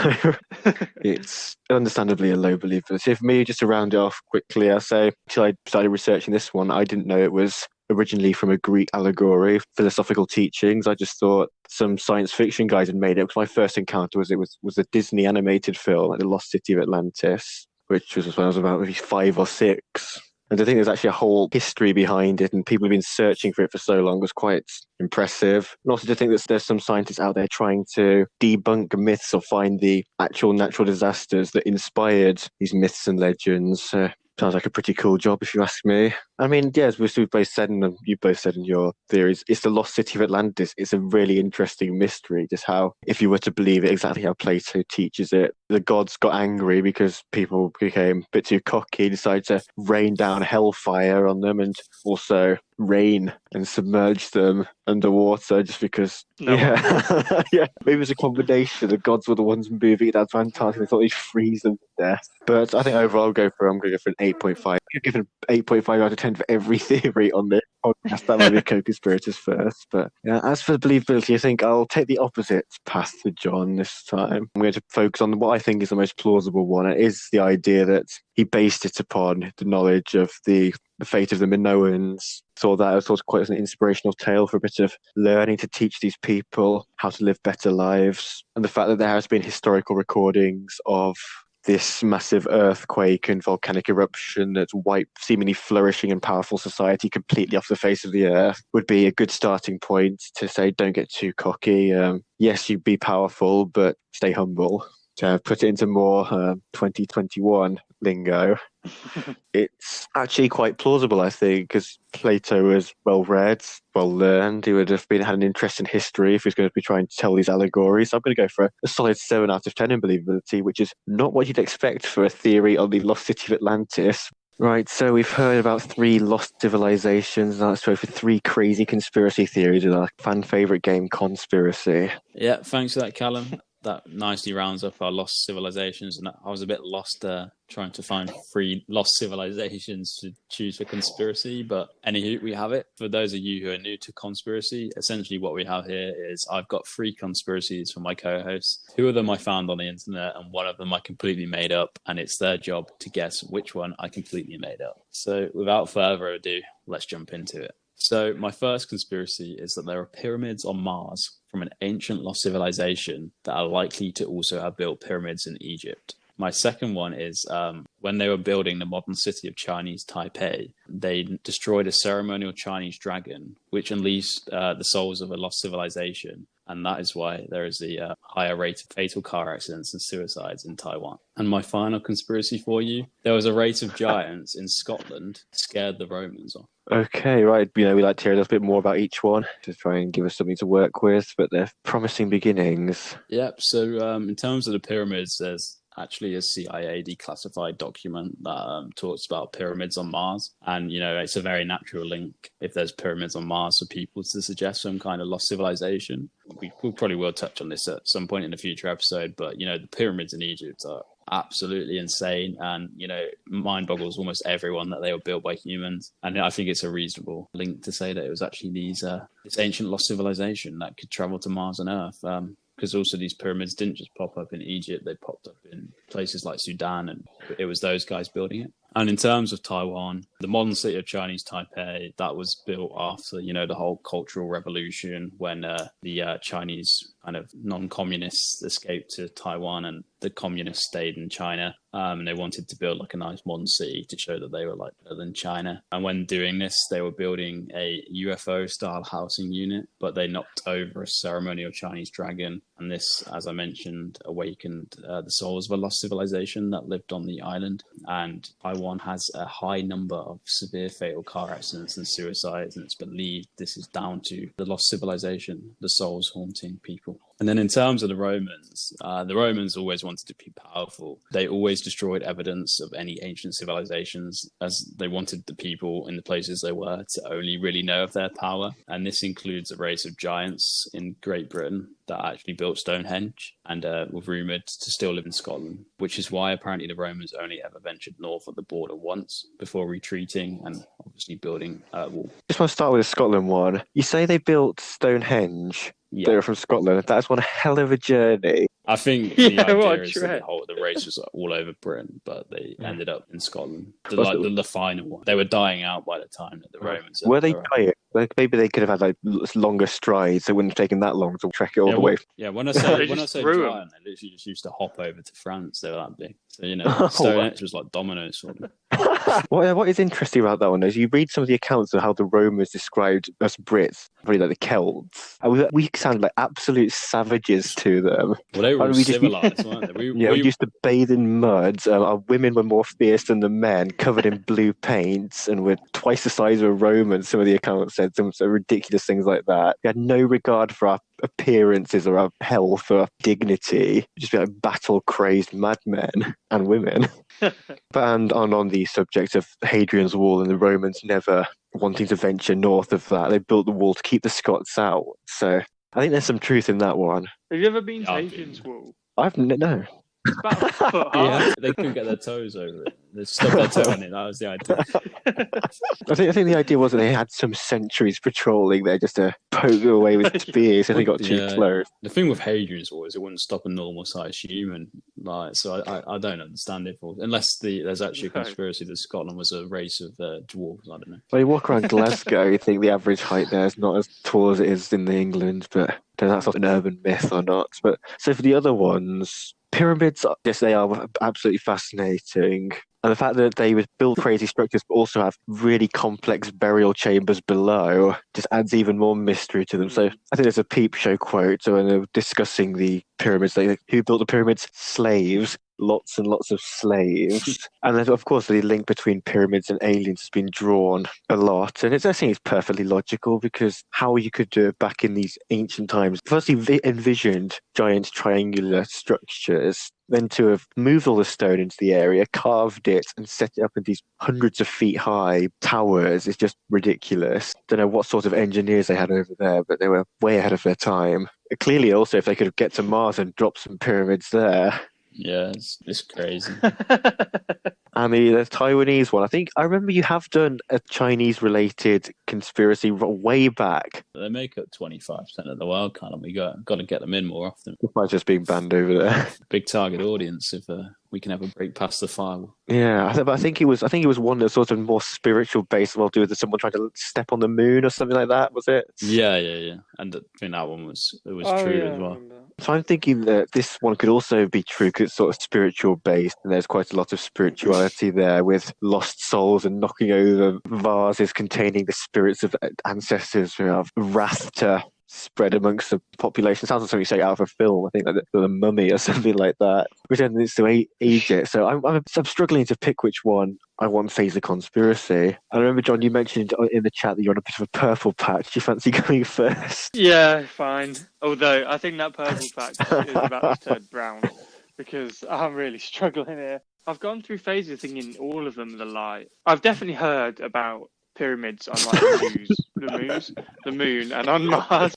it's understandably a low believability. For me, just to round it off quickly, I'll say, until I started researching this one, I didn't know it was originally from a Greek allegory, philosophical teachings. I just thought some science fiction guys had made it, because my first encounter was a Disney animated film, like The Lost City of Atlantis, which was when I was about maybe 5 or 6. And I think there's actually a whole history behind it, and people have been searching for it for so long. It was quite impressive. And also to think that there's some scientists out there trying to debunk myths or find the actual natural disasters that inspired these myths and legends. Sounds like a pretty cool job, if you ask me. I mean, yeah, as we've both said, and you both said in your theories, it's the lost city of Atlantis. It's a really interesting mystery, just how, if you were to believe it exactly how Plato teaches it, the gods got angry because people became a bit too cocky, decided to rain down hellfire on them, and also rain and submerge them underwater just because. Yeah, maybe it was a combination. The gods were the ones moving it to Antarctica. They thought they'd freeze them to death. But I think overall, I'm going to go for an 8.5. I've given 8.5 out of 10 for every theory on this podcast. That might be a Co-Conspirators first. But yeah, as for believability, I think I'll take the opposite path to John this time. I'm going to focus on what I think is the most plausible one. It is the idea that he based it upon the knowledge of the fate of the Minoans. Saw that as quite as an inspirational tale for a bit of learning to teach these people how to live better lives. And the fact that there has been historical recordings of this massive earthquake and volcanic eruption that's wiped seemingly flourishing and powerful society completely off the face of the earth would be a good starting point to say, don't get too cocky. Yes, you be powerful, but stay humble. To put it into more 2021 lingo, it's actually quite plausible, I think, because Plato was well-read, well-learned. He would have had an interest in history if he was going to be trying to tell these allegories. So I'm going to go for a solid 7 out of 10 in believability, which is not what you'd expect for a theory on the lost city of Atlantis. Right, so we've heard about 3 lost civilizations. Now let's go for 3 crazy conspiracy theories with our fan-favourite game, Conspiracy. Yeah, thanks for that, Calum. That nicely rounds up our lost civilizations, and I was a bit lost trying to find 3 lost civilizations to choose for conspiracy, but anywho, we have it. For those of you who are new to conspiracy, essentially what we have here is I've got 3 conspiracies for my co-hosts. 2 of them I found on the internet, and 1 of them I completely made up, and it's their job to guess which one I completely made up. So without further ado, let's jump into it. So my first conspiracy is that there are pyramids on Mars from an ancient lost civilization that are likely to also have built pyramids in Egypt. My second one is when they were building the modern city of Chinese Taipei, they destroyed a ceremonial Chinese dragon, which unleashed the souls of a lost civilization. And that is why there is a higher rate of fatal car accidents and suicides in Taiwan. And my final conspiracy for you, there was a race of giants in Scotland that scared the Romans off. Okay, right. We like to hear a little bit more about each one to try and give us something to work with, but they're promising beginnings. Yep. So in terms of the pyramids, there's actually a CIA declassified document that talks about pyramids on Mars. And, it's a very natural link if there's pyramids on Mars for people to suggest some kind of lost civilization. We probably will touch on this at some point in a future episode, but, the pyramids in Egypt are absolutely insane, and mind boggles almost everyone that they were built by humans. And I think it's a reasonable link to say that it was actually this ancient lost civilization that could travel to Mars and Earth. Because also these pyramids didn't just pop up in Egypt; they popped up in places like Sudan, and it was those guys building it. And in terms of Taiwan, the modern city of Chinese Taipei, that was built after, the whole Cultural Revolution, when the Chinese kind of non-communists escaped to Taiwan and the communists stayed in China. And they wanted to build like a nice modern city to show that they were like better than China. And when doing this, they were building a UFO-style housing unit, but they knocked over a ceremonial Chinese dragon. And this, as I mentioned, awakened the souls of a lost civilization that lived on the island. And Taiwan has a high number of severe fatal car accidents and suicides, and it's believed this is down to the lost civilization, the souls haunting people. And then in terms of the Romans always wanted to be powerful. They always destroyed evidence of any ancient civilizations, as they wanted the people in the places they were to only really know of their power. And this includes a race of giants in Great Britain that actually built Stonehenge and were rumoured to still live in Scotland, which is why apparently the Romans only ever ventured north of the border once before retreating and obviously building a wall. Just want to start with the Scotland one. You say they built Stonehenge. Yeah. They were from Scotland. That's one hell of a journey. I think the idea is that the race was all over Britain, but they ended up in Scotland. The final one. They were dying out by the time that the Romans... Were they dying? Like, maybe they could have had like longer strides. It wouldn't have taken that long to trek it all the way. Yeah, when I say giant, they literally just used to hop over to France. They were that big. So, Stonehenge was like dominoes for them. What is interesting about that one is you read some of the accounts of how the Romans described us Brits, probably like the Celts. And we sound like absolute savages to them. Well, they were all civilized, weren't they? We used to bathe in mud. Our women were more fierce than the men, covered in blue paints, and were twice the size of a Roman. Some of the accounts said some ridiculous things like that. We had no regard for our appearances or our health or our dignity. Just be like battle-crazed madmen and women. And on the subject of Hadrian's Wall and the Romans never wanting to venture north of that, they built the wall to keep the Scots out. So I think there's some truth in that one. Have you ever been to Hadrian's Wall? No. It's about a foot high. Yeah, they couldn't get their toes over it. They stubbed their toe in it. That was the idea. I think the idea was that they had some sentries patrolling there just to poke away with spears if they got too close. The thing with Hadrian's Wall is it wouldn't stop a normal-sized human. So I don't understand it. Unless there's actually a conspiracy that Scotland was a race of dwarves. I don't know. When you walk around Glasgow, you think the average height there is not as tall as it is in England, but I don't know if that's an urban myth or not. But so for the other ones... Pyramids, yes, they are absolutely fascinating. And the fact that they would build crazy structures but also have really complex burial chambers below just adds even more mystery to them. So I think there's a Peep Show quote when they were discussing the pyramids. Who built the pyramids? Slaves. Lots and lots of slaves. And then, of course, the link between pyramids and aliens has been drawn a lot. And I think it's perfectly logical because how you could do it back in these ancient times. Firstly, envisioned giant triangular structures, then to have moved all the stone into the area, carved it, and set it up in these hundreds of feet high towers is just ridiculous. Don't know what sort of engineers they had over there, but they were way ahead of their time. Clearly, also, if they could get to Mars and drop some pyramids there. Yeah, it's crazy. And the Taiwanese one, I remember you have done a Chinese-related conspiracy way back. They make up 25% of the world, Calum. We got to get them in more often. Despite just being banned over there. Big target audience if we can ever break past the firewall. Yeah, I think it was one that's sort of more spiritual based. Well, do with someone trying to step on the moon or something like that. Was it? Yeah. And I think that one was true as well. So I'm thinking that this one could also be true because it's sort of spiritual based, and there's quite a lot of spirituality there with lost souls and knocking over vases containing the spirits of ancestors who have wrath to spread amongst the population. Sounds like something you say out of a film. I think like the Mummy or something like that. Pretending it's to Egypt. So I'm struggling to pick which one I want to say is a conspiracy. I remember, John, you mentioned in the chat that you're on a bit of a purple patch. Do you fancy going first? Yeah, fine. Although I think that purple patch is about to turn brown because I'm really struggling here. I've gone through phases thinking all of them are the lie. I've definitely heard about pyramids on like the moon, and on Mars.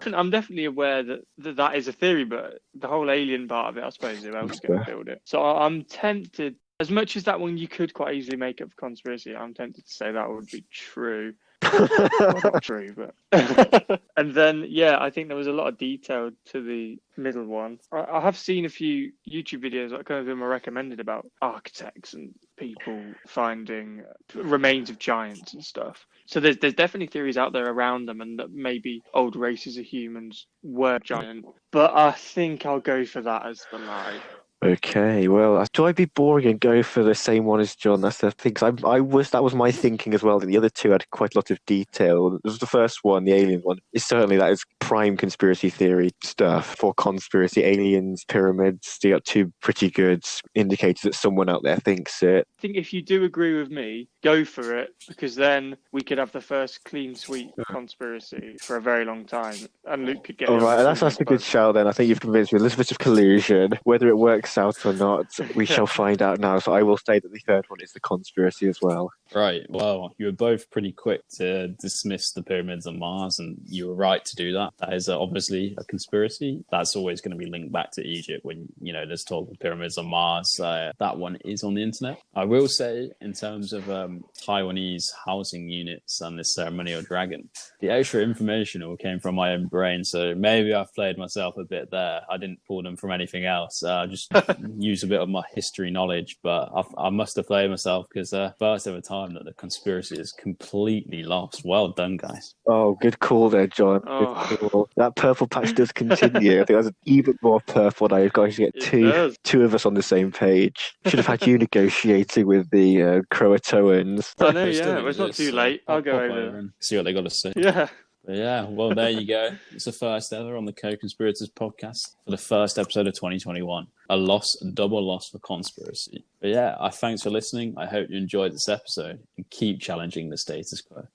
I'm definitely aware that is a theory, but the whole alien part of it, I suppose, who else is going to build it? So I'm tempted. As much as that one you could quite easily make up for conspiracy, I'm tempted to say that would be true. Well, not true, but and then I think there was a lot of detail to the middle one. I have seen a few YouTube videos that kind of them are recommended about architects and people finding remains of giants and stuff. So there's definitely theories out there around them, and that maybe old races of humans were giant. But I think I'll go for that as the lie. Okay, well, do I be boring and go for the same one as John? That's the thing. 'Cause that was my thinking as well. The other two had quite a lot of detail. This was the first one, the alien one. That is prime conspiracy theory stuff for conspiracy. Aliens, pyramids. You got two pretty good indicators that someone out there thinks it. I think if you do agree with me, go for it, because then we could have the first clean sweep conspiracy for a very long time, and Luke could get. All right, that's a good shout. Then I think you've convinced me. A little bit of collusion, whether it works out or not, we shall find out now. So I will say that the third one is the conspiracy as well. Right. Well, you were both pretty quick to dismiss the pyramids on Mars, and you were right to do that. That is obviously a conspiracy. That's always going to be linked back to Egypt when, there's talk of pyramids on Mars. That one is on the internet. I will say, in terms of Taiwanese housing units and this ceremonial dragon, the extra information all came from my own brain, so maybe I've played myself a bit there. I didn't pull them from anything else. Just use a bit of my history knowledge, but I must have played myself, because first ever time that the conspiracy is completely lost. Well done, guys. Oh, good call there, John. Good call. That purple patch does continue. I think that's even more purple now. You've got to get two of us on the same page. Should have had you negotiating with the Croatoans. I know, it's not too late. I'll go over and see what they got to say. Yeah. But well, there you go. It's the first ever on the Co-Conspirators Podcast for the first episode of 2021. A double loss for conspiracy. But thanks for listening. I hope you enjoyed this episode and keep challenging the status quo.